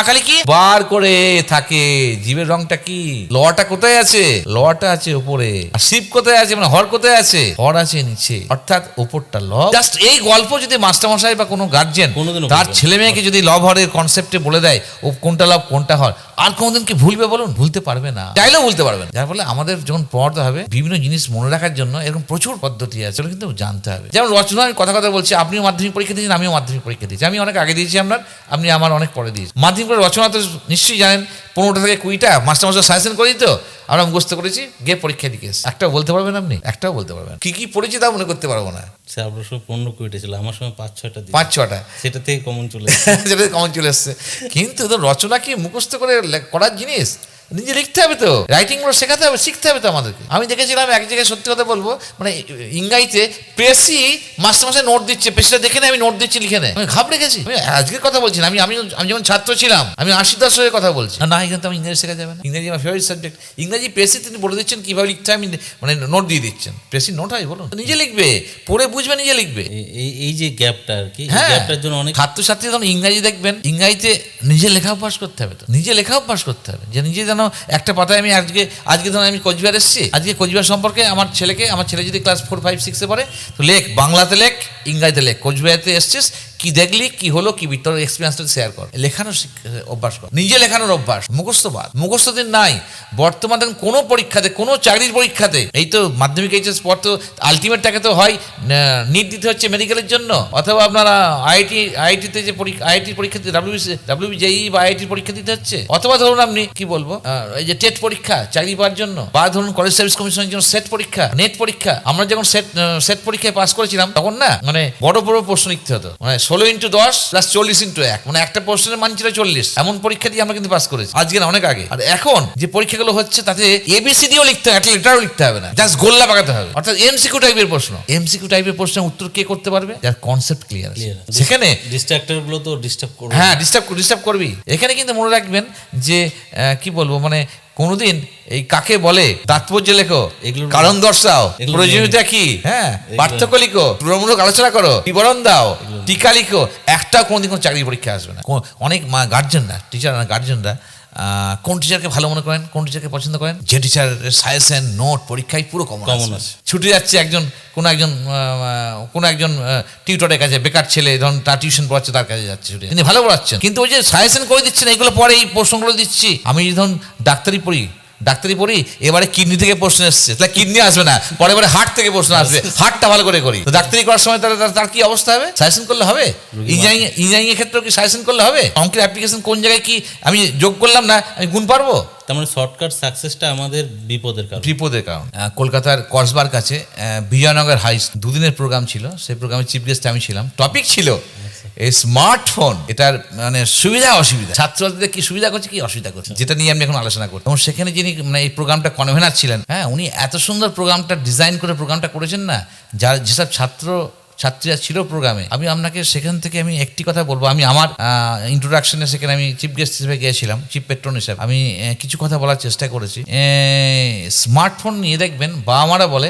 কালী কি বার করে থাকে, জীবের রংটা কি, লটা কোথায় আছে? লটা আছে উপরে। আর শিব কোথায় আছে, মানে হর কোথায় আছে? হর আছে নিচে, অর্থাৎ উপরটা ল। জাস্ট এই গল্প যদি মাস্টারমশাই বা কোনো গার্জিয়ান তার ছেলে মেয়েকে যদি লব হরের কনসেপ্টে বলে দেয়, ও কোনটা লব কোনটা হর, আর কোনদিন কি ভুলবে বলুন? ভুলতে পারবে না, চাইলেও ভুলতে পারবে না। যার ফলে আমাদের যখন পড়তে হবে বিভিন্ন জিনিস মনে রাখার জন্য এরকম প্রচুর পদ্ধতি আছে, কিন্তু জানতে হবে। যেমন রচনা, আমি কথা বলছি, আপনিও মাধ্যমিক পরীক্ষা দিয়েছেন, আমিও মাধ্যমিক পরীক্ষা দিয়েছি, আমি অনেক আগে দিয়েছি আপনি আমার অনেক পরে দিয়েছি। মাধ্যমিক রচনা তো নিশ্চয়ই জানেন 15টা থেকে 20টা মাস্টারমশাই সাজেশন করি, তো আমরা মুখস্থ করেছি, গিয়ে পরীক্ষা দিকে একটাও বলতে পারবেন আপনি? একটাও বলতে পারবেন? কি পড়েছি তা মনে করতে পারবো না। স্যার আপনার সময় 15-20টা ছিল, আমার সময় 5-6টা, 5-6টা, সেটা থেকে কমন চলে এসছে। কিন্তু রচনা কি মুখস্থ করে করার জিনিস? নিজে লিখতে হবে, তো রাইটিং গুলো শেখাতে হবে, শিখতে হবে তো আমাদেরকে। আমি দেখেছিলাম এক জায়গায়, সত্যি কথা বলবো, মানে ইংরাজিতে প্রেসি মাস্টারমশাই নোট দিচ্ছে, প্রেসিটা দেখে আমি নোট দিচ্ছি, লিখে নেয়, আমি ঘাবড়ে গেছি। আমি আজকের কথা বলছি না, আমি যখন ছাত্র ছিলাম, আমি 80 দশকের কথা বলছি না, এখানে তো আমি ইংরেজি শেখা যাবে না, ইংরেজি আমার ফেভারিট সাবজেক্ট। ইংরেজি প্রেসি তিনি বলে দিচ্ছেন কিভাবে লিখতে হয়, আমি মানে নোট দিয়ে দিচ্ছেন, প্রেসি নোট হয় বলুন? নিজে লিখবে, পড়ে বুঝবে, নিজে লিখবে। এই যে গ্যাপটা আর কি, গ্যাপটার জন্য অনেক ছাত্রছাত্রী যখন ইংরাজি দেখবেন, ইংরাজিতে নিজে লেখা অভ্যাস করতে হবে, তো নিজে লেখা অভ্যাস করতে হবে, যে নিজে যেন একটা পাতায় আমি আজকে ধরুন আমি কোচবিহার এসেছি, আজকে কোচবিহার সম্পর্কে আমার ছেলে যদি ক্লাস 4, 5, 6-এ পড়ে, তো লেখ, বাংলাতে লেখ, ইংরাজিতে লেখ, কোচবিহারতে এসছিস, কি দেখলি, কি হলো, কি তোর এক্সপিরিয়েন্সটা শেয়ার কর, লেখানোর অভ্যাস কর, নিজে লেখানোর অভ্যাস। মুখস্থ দিন নাই। বর্তমানে কোনো পরীক্ষাতে, কোনো চাকরির পরীক্ষাতে, এই তো মাধ্যমিক এইচএস পর তো আলটিমেটটাকে তো হয় নিট দিতে হচ্ছে মেডিকেলের জন্য, অথবা আপনারা আইআইটিতে যে আইআইটির পরীক্ষা দিতে, WBJEE বা আইআইটির পরীক্ষা দিতে হচ্ছে, অথবা ধরুন আপনি কি বলবো, এই যে টেট পরীক্ষা চাকরি পাওয়ার জন্য, বা ধরুন কলেজ সার্ভিস কমিশনের জন্য সেট পরীক্ষা, নেট পরীক্ষা। আমরা যখন সেট পরীক্ষায় পাস করেছিলাম, তখন না মানে বড় প্রশ্ন লিখতে হতো, মানে 16x10 + 40x1, মানে একটা প্রশ্নের মান ছিল 40, এমন পরীক্ষা দিয়ে আমরা কিন্তু পাস করেছি, আজকে না, অনেক আগে। আর এখন যে পরীক্ষাগুলো হচ্ছে, তাতে ABCDও লিখতে হবে, একটা লেটারও লিখতে হবে না, জাস্ট গোল্লা পাকাতে হবে, অর্থাৎ MCQ টাইপের প্রশ্নের উত্তর কে করতে পারবে? যার কনসেপ্ট ক্লিয়ার আছে। সেখানে ডিস্ট্রাক্টর গুলো তো ডিস্টার্ব করবে, হ্যাঁ ডিস্টার্ব করবি। এখানে কিন্তু মনে রাখবেন যে কি বলবো, মানে কোনদিন এই কাকে বলে তাৎপর্য লেখো, কারণ দর্শাও, প্রয়োজনীয়তা কি, হ্যাঁ পার্থক্য লিখো, তুলনামূলক আলোচনা করো, বিবরণ দাও, টিকা লিখো, একটাও কোনোদিন কোনো চাকরির পরীক্ষা আসবে না। অনেক গার্জেনরা, টিচার গার্জেনরা কোন টিচারকে ভালো মনে করেন, কোন টিচারকে পছন্দ করেন? যে টিচারের সাজেশন নোট পরীক্ষায় পুরো কমন আছে। ছুটে যাচ্ছে কোনো একজন টিউটরের কাছে, বেকার ছেলে ধরুন তার টিউশন পড়াচ্ছে, তার কাছে যাচ্ছে ছুটে, তিনি ভালো পড়াচ্ছেন, কিন্তু ওই যে সাজেশন করে দিচ্ছেন এগুলো পরে এই প্রশ্নগুলো দিচ্ছি। আমি ধরুন ডাক্তারি পড়ি, এবারে কিডনি থেকে প্রশ্ন এসছে, তাহলে কিডনি আসবে না, পরে হার্ট থেকে প্রশ্ন আসবে, হার্টটা ভালো করে করি। তো ডাক্তারি করার সময় তার কি অবস্থা হবে? সাজেশন করলে হবে? ইঞ্জিনিয়ারিং এর ক্ষেত্রেও কি সাজেশন করলে হবে? অঙ্কের অ্যাপ্লিকেশন কোন জায়গায় কি আমি যোগ করলাম না, আমি গুণ পারবো? তার মানে শর্টকাট সাকসেসটা আমাদের বিপদের কারণ। কলকাতার কসবার কাছে বিজয়নগর হাই দুদিনের প্রোগ্রাম ছিল, সেই প্রোগ্রামে চিফ গেস্ট আমি ছিলাম। টপিক ছিল এই স্মার্টফোন, এটার মানে সুবিধা অসুবিধা, ছাত্রছাত্রীদের কি সুবিধা করছে কি অসুবিধা করছে, যেটা নিয়ে আমি এখন আলোচনা করছি। এবং সেখানে যিনি মানে এই প্রোগ্রামটা কনভেনার ছিলেন, উনি এত সুন্দর প্রোগ্রামটা ডিজাইন করে প্রোগ্রামটা করেছেন না, যেসব ছাত্রীরা ছিল প্রোগ্রামে। আমি আপনাকে সেখান থেকে আমি একটি কথা বলবো, আমি আমার ইন্ট্রোডাকশনে সেখানে আমি চিফ গেস্ট হিসেবে গিয়েছিলাম, চিফ পেট্রন হিসেবে আমি কিছু কথা বলার চেষ্টা করেছি। স্মার্টফোন নিয়ে দেখবেন বাবা মারা বলে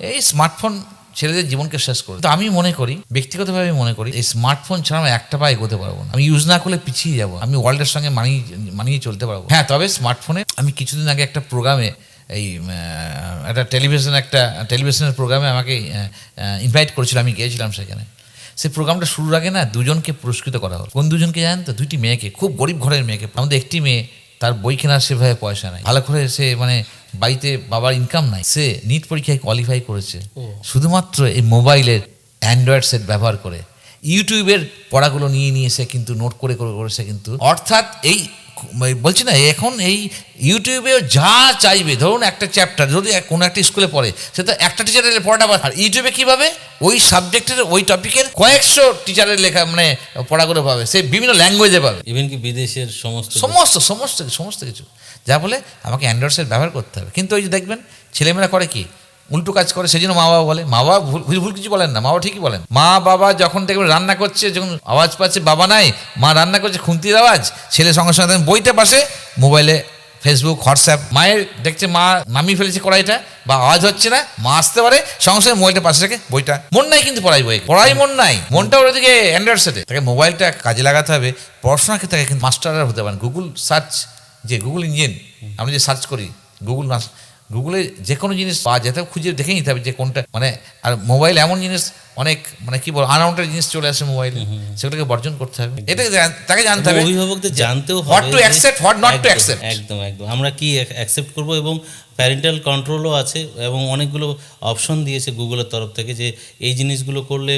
এই স্মার্টফোন ছেলেদের জীবনকে শেষ করে। তো আমি মনে করি, ব্যক্তিগতভাবে মনে করি, এই স্মার্টফোন ছাড়া আমি একটা পা এগোতে পারবো না, আমি ইউজ না করলে পিছিয়ে যাবো, আমি ওয়ার্ল্ডের সঙ্গে মানিয়ে চলতে পারবো। হ্যাঁ, তবে স্মার্টফোনে আমি কিছুদিন আগে একটা প্রোগ্রামে একটা টেলিভিশনের প্রোগ্রামে আমাকে ইনভাইট করেছিল, আমি গিয়েছিলাম সেখানে। সেই প্রোগ্রামটা শুরুর আগে না দুজনকে পুরস্কৃত করা হলো। কোন দুজনকে জানেন তো? দুইটি মেয়েকে, খুব গরিব ঘরের মেয়েকে। আমাদের একটি মেয়ে, তার বই কেনার সেভাবে পয়সা নাই, ভালো করে সে মানে বাড়িতে বাবার ইনকাম নাই, সে নিট পরীক্ষায় কোয়ালিফাই করেছে শুধুমাত্র এই মোবাইলের অ্যান্ড্রয়েড সেট ব্যবহার করে। ইউটিউবের পড়াগুলো নিয়ে সে কিন্তু নোট করে করেছে কিন্তু, অর্থাৎ এই বলছি না, এখন এই ইউটিউবেও যা চাইবে, ধরুন একটা চ্যাপ্টার যদি কোনো একটা স্কুলে পড়ে, সে তো একটা টিচারের পড়াটা, আর ইউটিউবে কীভাবে ওই সাবজেক্টের ওই টপিকের কয়েকশো টিচারের লেখা মানে পড়াগুলো পাবে, সে বিভিন্ন ল্যাঙ্গুয়েজে পাবে, ইভেন কি বিদেশের সমস্ত কিছু। যা বলে আমাকে অ্যান্ড্রয়েড সেট ব্যবহার করতে হবে। কিন্তু ওই যে দেখবেন ছেলেমেয়েরা করে কি উল্টো কাজ করে, সেই জন্য মা বাবা বলে, মা বাবা ভুল কিছু বলেন না, মা বাবা ঠিকই বলেন। মা বাবা যখন দেখবেন রান্না করছে, যখন আওয়াজ পাচ্ছে বাবা নাই, মা রান্না করছে খুন্তির আওয়াজ, ছেলে সঙ্গে সঙ্গে বইতে পাশে মোবাইলে ফেসবুক হোয়াটসঅ্যাপ, মায়ের দেখছে মা নামিয়ে ফেলেছে কড়াইটা বা আওয়াজ হচ্ছে না, মা আসতে পারে সঙ্গে সঙ্গে মোবাইলটা পাশে রেখে বইটা, মন নাই কিন্তু পড়াই মন নাই, মনটা ওর দিকে অ্যান্ড্রয়েড সেটে। তাকে মোবাইলটা কাজে লাগাতে হবে পড়াশোনার ক্ষেত্রে, কিন্তু মাস্টাররা হতে পারেন। গুগল সার্চ, যে গুগল ইঞ্জিন আমরা যে সার্চ করি, গুগলে যে কোনো জিনিস পাওয়া যেতে খুঁজে দেখে নিতে হবে যে কোনটা মানে। আর মোবাইল এমন জিনিস, অনেক মানে কি বল আনওয়ান্টেড জিনিস চলে আসে মোবাইলে, সেগুলোকে বর্জন করতে হবে। এটা তাকে জানতে হবে, অভিভাবকদের জানতেও হবে what to accept, what not to accept. একদম আমরা কি অ্যাকসেপ্ট করব, এবং প্যারেন্টাল কন্ট্রোলও আছে, এবং অনেকগুলো অপশন দিয়েছে গুগলের তরফ থেকে যে এই জিনিসগুলো করলে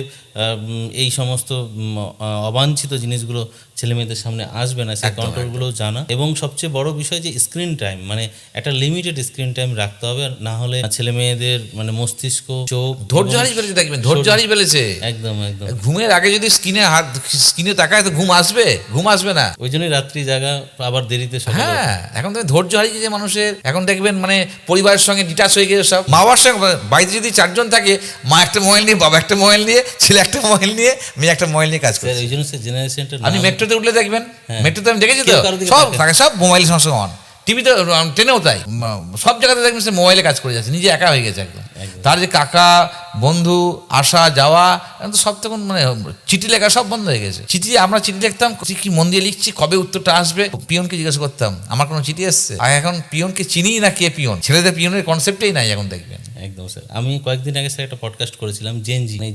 এই সমস্ত অবাঞ্ছিত জিনিসগুলো ছেলেমেয়েদের সামনে আসবে না, সেই কন্ট্রোলগুলো জানা। এবং সবচেয়ে বড় বিষয় যে স্ক্রিন টাইম, মানে একটা লিমিটেড স্ক্রিন টাইম রাখতে হবে, না হলে ছেলেমেয়েদের মানে মস্তিষ্ক, চোখ, ধৈর্য হারিয়ে ফেলেছে, দেখবেন ধৈর্য হারিয়ে ফেলেছে একদম। ঘুমের আগে যদি স্ক্রিনে তাকায় তো ঘুম আসবে না, ওই জন্যই রাত্রি জাগা, আবার দেরিতে। হ্যাঁ, এখন তুমি ধৈর্য হারিয়ে যে মানুষের, এখন দেখবেন মানে পরিবারের সঙ্গে ডিটাচ হয়ে গেছে সব। মা বাবার সঙ্গে বাড়িতে যদি চারজন থাকে, মা একটা মোবাইল নিয়ে, বাবা একটা মোবাইল নিয়ে, ছেলে একটা মোবাইল নিয়ে, মেয়ে একটা মোবাইল নিয়ে কাজ করে। এই জন্য জেনারেশনটা, আপনি মেট্রোতে উঠলে দেখবেন, মেট্রোতে আমি দেখেছি তো, সব থাকে, সব মোবাইলের সঙ্গে অন, টিভিতে ট্রেনেও তাই, সব জায়গাতে দেখবেন সে মোবাইলে কাজ করে যাচ্ছে, নিজে একা হয়ে গেছে একদম। তার যে কাকা বন্ধু আসা যাওয়া, এখন তো সব তখন মানে চিঠি লেখা সব বন্ধ হয়ে গেছে। আমরা চিঠি লিখতাম, কি মন দিয়ে লিখছি, কবে উত্তরটা আসবে, পিয়নকে জিজ্ঞাসা করতাম আমার কোনো চিঠি এসছে। আর এখন পিয়নকে চিনিই না কে পিয়ন, ছেলেদের পিয়নের কনসেপ্টেই নাই এখন দেখবেন। একদম স্যার, আমি কয়েকদিন আগে স্যার একটা পডকাস্ট করেছিলাম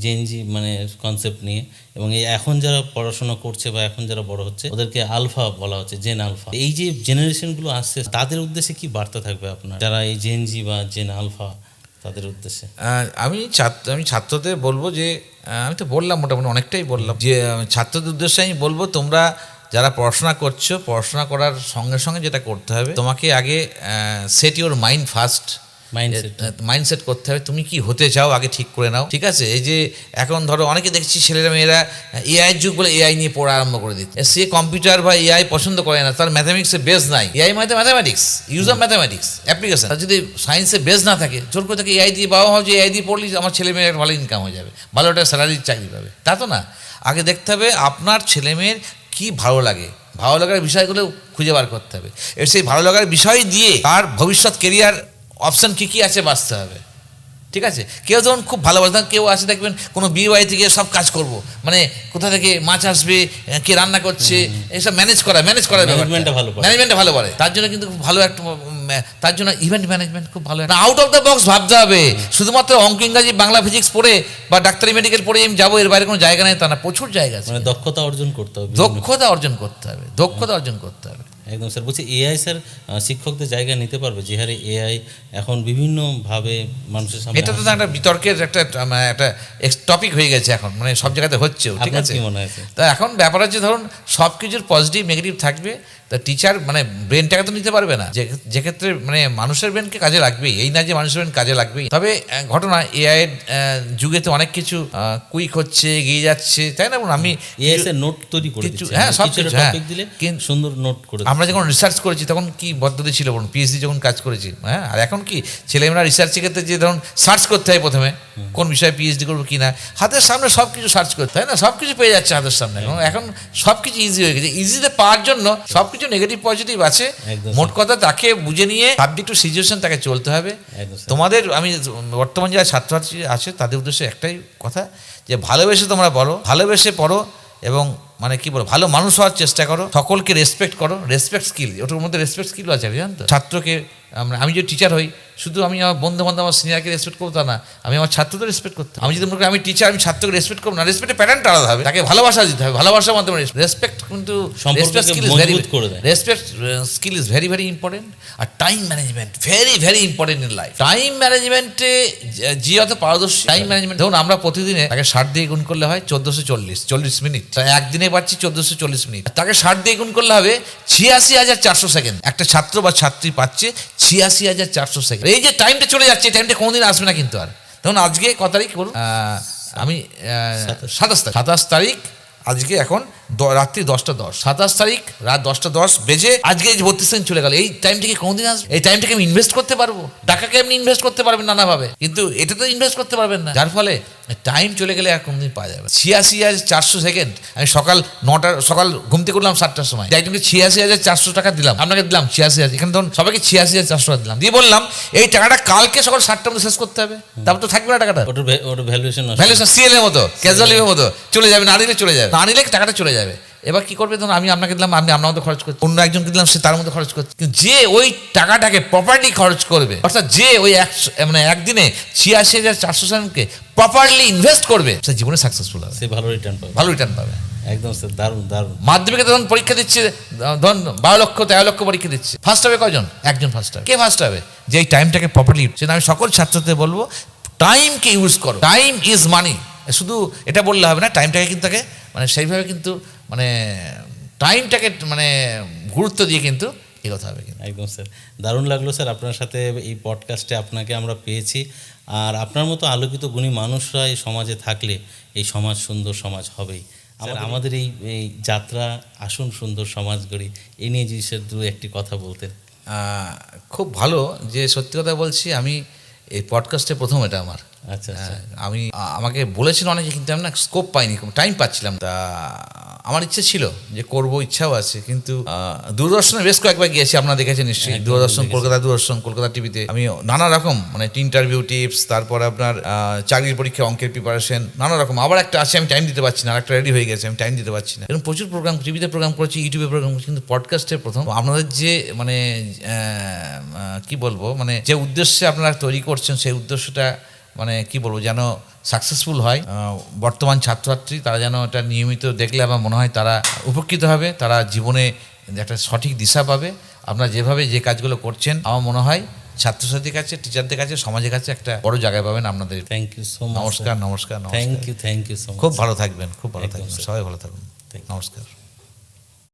জেনজি মানে কনসেপ্ট নিয়ে, এবং এই এখন যারা পড়াশোনা করছে বা এখন যারা বড় হচ্ছে ওদেরকে আলফা বলা হচ্ছে, জেন আলফা। এই যে জেনারেশনগুলো আসছে তাদের উদ্দেশ্যে কি বার্তা থাকবে আপনার, যারা এই জেনজি বা জেন আলফা, তাদের উদ্দেশ্যে? আমি ছাত্রদের বলবো যে, আমি তো বললাম মোটামুটি অনেকটাই বললাম, যে ছাত্রদের উদ্দেশ্যে আমি বলবো, তোমরা যারা পড়াশোনা করছো, পড়াশোনা করার সঙ্গে সঙ্গে যেটা করতে হবে, তোমাকে আগে set your mind first, mindset করতে হবে, তুমি কি হতে চাও আগে ঠিক করে নাও, ঠিক আছে? এই যে এখন ধরো অনেকে দেখছি ছেলেরা মেয়েরা এআই যুগ বলে এআই নিয়ে পড়া আরম্ভ করে দিচ্ছে, সে কম্পিউটার বা এআই পছন্দ করে না, তার ম্যাথামেটিক্সে বেস নাই। এআই মানে mathematics, use of mathematics application. যদি সায়েন্সে বেস না থাকে, জোর করে থাকে এআই দিয়ে, বাবা ভাবছে এআই দিয়ে পড়লি আমার ছেলে মেয়ের ভালো ইনকাম হয়ে যাবে, ভালো একটা স্যালারির চাকরি পাবে, তা তো না। আগে দেখতে হবে আপনার ছেলে মেয়ের কী ভালো লাগে, ভালো লাগার বিষয়গুলো খুঁজে বার করতে হবে, এর সেই ভালো লাগার বিষয় দিয়ে তার ভবিষ্যৎ কেরিয়ার অপশান কী কী আছে বাঁচতে হবে। ঠিক আছে, কেউ ধরুন খুব ভালোবাসে, কেউ আসে দেখবেন কোনো বিয়ে বাড়ি থেকে সব কাজ করব, মানে কোথা থেকে মাছ আসবে, কে রান্না করছে, এসব ম্যানেজ করার ম্যানেজমেন্টটা ভালো পারে। তার জন্য কিন্তু খুব ভালো একটা তার জন্য ইভেন্ট ম্যানেজমেন্ট খুব ভালো, আউট অফ দ্য বক্স ভাবতে হবে। শুধুমাত্র অঙ্ক, ইংরাজি, বাংলা, ফিজিক্স পড়ে বা ডাক্তারি, মেডিকেল পড়ে আমি যাবো, এর বাইরে কোনো জায়গা নেই তা না, প্রচুর জায়গা আছে। মানে দক্ষতা অর্জন করতে হবে, দক্ষতা অর্জন করতে হবে। একদম স্যার। বলছি এআই স্যার শিক্ষকদের জায়গা নিতে পারবে, যে হারে এআই এখন বিভিন্নভাবে মানুষের সামনে, এটা তো একটা বিতর্কের একটা টপিক হয়ে গেছে এখন, মানে সব জায়গাতে হচ্ছেও, ঠিক আছে। কি মনে হয়? তা এখন ব্যাপার হচ্ছে ধরুন সব কিছুর পজিটিভ নেগেটিভ থাকবে, তা টিচার মানে ব্রেনটাকে তো নিতে পারবে না, যে ক্ষেত্রে মানে মানুষের ব্রেনকে কাজে লাগবেই, এই না যে মানুষের ব্রেন কাজে লাগবেই। তবে ঘটনা এআই এর যুগে তো অনেক কিছু কুইক হচ্ছে, এগিয়ে যাচ্ছে, তাই না? আমি এআই এর নোট তৈরি করে দিচ্ছে, হ্যাঁ সব কিছু, হ্যাঁ দিলে সুন্দর নোট করে। আমরা যখন রিসার্চ করেছি তখন কি পদ্ধতি ছিল বলুন, পিএইচডি যখন কাজ করেছি, হ্যাঁ, আর এখন কি ছেলেমেয়েরা রিসার্চের ক্ষেত্রে যে ধরুন সার্চ করতে হয় প্রথমে কোন বিষয়ে পিএইচডি করবো কি না, হাতের সামনে সব কিছু সার্চ করতে হয় না, সব কিছু পেয়ে যাচ্ছে হাতের সামনে। এখন সব কিছু ইজি হয়ে গেছে, ইজিতে পাওয়ার জন্য সব কিছু নেগেটিভ পজিটিভ আছে। মোট কথা তাকে বুঝে নিয়ে সাবজেক্ট টু সিচুয়েশন তাকে চলতে হবে। তোমাদের আমি বর্তমান যারা ছাত্রছাত্রী আছে তাদের উদ্দেশ্যে একটাই কথা, যে ভালোবেসে তোমরা ভালোবেসে পড়ো, এবং মানে কি বলো, ভালো মানুষ হওয়ার চেষ্টা করো, সকলকে রেসপেক্ট করো। রেসপেক্ট স্কিল, ওটার মধ্যে রেসপেক্ট স্কিল আছে, জানেন তো। ছাত্রকে আমি যদি টিচার হই, শুধু আমি আমার বন্ধু বান্ধব, আমার সিনিয়রকে রেসপেক্ট করবো তা না, আমি আমার ছাত্রদের রেসপেক্ট করতে। আমি যদি মনে করি আমি টিচার, আমি ছাত্রকে রেসপেক্ট করবো না, রেসপেক্টের প্যাটার্নটা আলাদা হবে, তাকে ভালোবাসা দিতে হবে, ভালোবাসার মাধ্যমে রেসপেক্ট। কিন্তু respect skill is very very important. আর time management very very important in life. Time ম্যানেজমেন্টে যে অত পারদর্শী, টাইম ম্যানেজমেন্ট ধরুন আমরা প্রতিদিনে তাকে 60 দিয়ে গুণ করলে হয় 1440 মিনিট, একদিনে পাচ্ছি 1440 মিনিট, তাকে 60 দিয়ে গুণ করলে হবে 86,400 সেকেন্ড। একটা ছাত্র বা ছাত্রী পাচ্ছে 86,400 সেকেন্ড। এই যে টাইমটা চলে যাচ্ছে, এই টাইমটা কোনোদিন আসবে না কিন্তু আর। ধরুন আজকে কত তারিখ বলুন, আমি 27 তারিখ, আজকে এখন রাত্রি 10:10, 27 তারিখ রাত 10:10 বেজে আজকে এই 32 সেকেন্ড চলে গেল। এই টাইমটাকে কোনোদিন আসবে? এই টাইমটাকে আমি ইনভেস্ট করতে পারবো, টাকাকে আপনি ইনভেস্ট করতে পারবেন নানাভাবে, কিন্তু এটা তো ইনভেস্ট করতে পারবেন না, যার ফলে টাইম চলে গেলে আর কোনোদিন পাওয়া যাবে। 86,400 সেকেন্ড, আমি সকাল ঘুম থেকে উঠলাম 7টার সময়, একজনকে 86,400 টাকা দিলাম, আপনাকে দিলাম 86,000, এখানে ধরুন সবাইকে 86,400 টাকা দিলাম, দিয়ে বললাম এই টাকাটা কালকে সকাল 7টার মধ্যে শেষ করতে হবে, তারপর তো থাকবে না টাকাটা, ওটা ভ্যালুয়েশন সিএল এর মতো, ক্যাজুয়াল এর মতো চলে যাবে, না দিলে চলে যাবে, না নিলে টাকাটা চলে যাবে। এবার কি করবে, ধরুন আমি আপনাকে দিলাম, আপনি আপনার মধ্যে খরচ করছেন, অন্য একজনকে দিলাম, সে তার মধ্যে খরচ করছে, কিন্তু যে ওই টাকাটাকে প্রপারলি খরচ করবে, অর্থাৎ যে ওই মানে একদিনে 86,400 জনকে প্রপারলি ইনভেস্ট করবে, সে জীবনে সাকসেসফুল হবে, সে ভালো রিটার্ন পাবে। একদম স্যার, দারুণ। মাধ্যমিকে ধরুন পরীক্ষা দিচ্ছে, ধরুন 12 লক্ষ 13 লক্ষ পরীক্ষা দিচ্ছে, ফার্স্ট হবে কজন? একজন ফার্স্ট হবে। কে ফার্স্ট হবে? যে এই টাইমটাকে প্রপারলি, সেটা আমি সকল ছাত্রদের বলবো, টাইমকে ইউজ করো, টাইম ইজ মানি। শুধু এটা বললে হবে না, টাইমটাকে কিন্তু তাকে মানে সেইভাবে কিন্তু মানে টাইমটাকে মানে গুরুত্ব দিয়ে কিন্তু এগোতে হবে। একদম স্যার, দারুণ লাগলো স্যার আপনার সাথে এই পডকাস্টে আপনাকে আমরা পেয়েছি। আর আপনার মতো আলোকিত গুণী মানুষরা এই সমাজে থাকলে এই সমাজ সুন্দর সমাজ হবেই। আমাদের এই যাত্রা আসুন সুন্দর সমাজ গড়ি, এই নিয়ে যদি স্যার 2-1টি কথা বলতেন। খুব ভালো, যে সত্যি কথা বলছি, আমি এই পডকাস্টে প্রথম এটা আমার। আচ্ছা, আমি আমাকে বলেছিল অনেকে, কিন্তু আমি না স্কোপ পাইনি, টাইম পাচ্ছিলাম। তা আমার ইচ্ছে ছিল যে করব, ইচ্ছাও আছে, কিন্তু দূরদর্শনে বেশ কয়েকবার গিয়েছি, আপনারা দেখেছেন নিশ্চয়ই, দূরদর্শন, কলকাতা টিভিতে আমি নানা রকম মানে ইন্টারভিউ টিপস, তারপর আপনার চাকরির পরীক্ষা, অঙ্কের প্রিপারেশন, নানা রকম। আবার একটা আছে আমি টাইম দিতে পারছি না, আর একটা রেডি হয়ে গেছে, আমি টাইম দিতে পারছি না। এরকম প্রচুর প্রোগ্রাম, টিভিতে প্রোগ্রাম করেছি, ইউটিউবে প্রোগ্রাম করেছি, কিন্তু পডকাস্টে প্রথম। আপনাদের যে মানে কি বলবো, মানে যে উদ্দেশ্যে আপনারা তৈরি করছেন, সেই উদ্দেশ্যটা মানে কি বলবো, যেন সাকসেসফুল হয়। বর্তমান ছাত্রছাত্রী তারা যেন এটা নিয়মিত দেখলে আমার মনে হয় তারা উপকৃত হবে, তারা জীবনে একটা সঠিক দিশা পাবে। আপনারা যেভাবে যে কাজগুলো করছেন, আমার মনে হয় ছাত্রছাত্রীর কাছে, টিচারদের কাছে, সমাজের কাছে একটা বড় জায়গায় পাবেন আপনাদের। Thank you so much. নমস্কার। Thank you so much. খুব ভালো থাকবেন, সবাই ভালো থাকবেন। নমস্কার।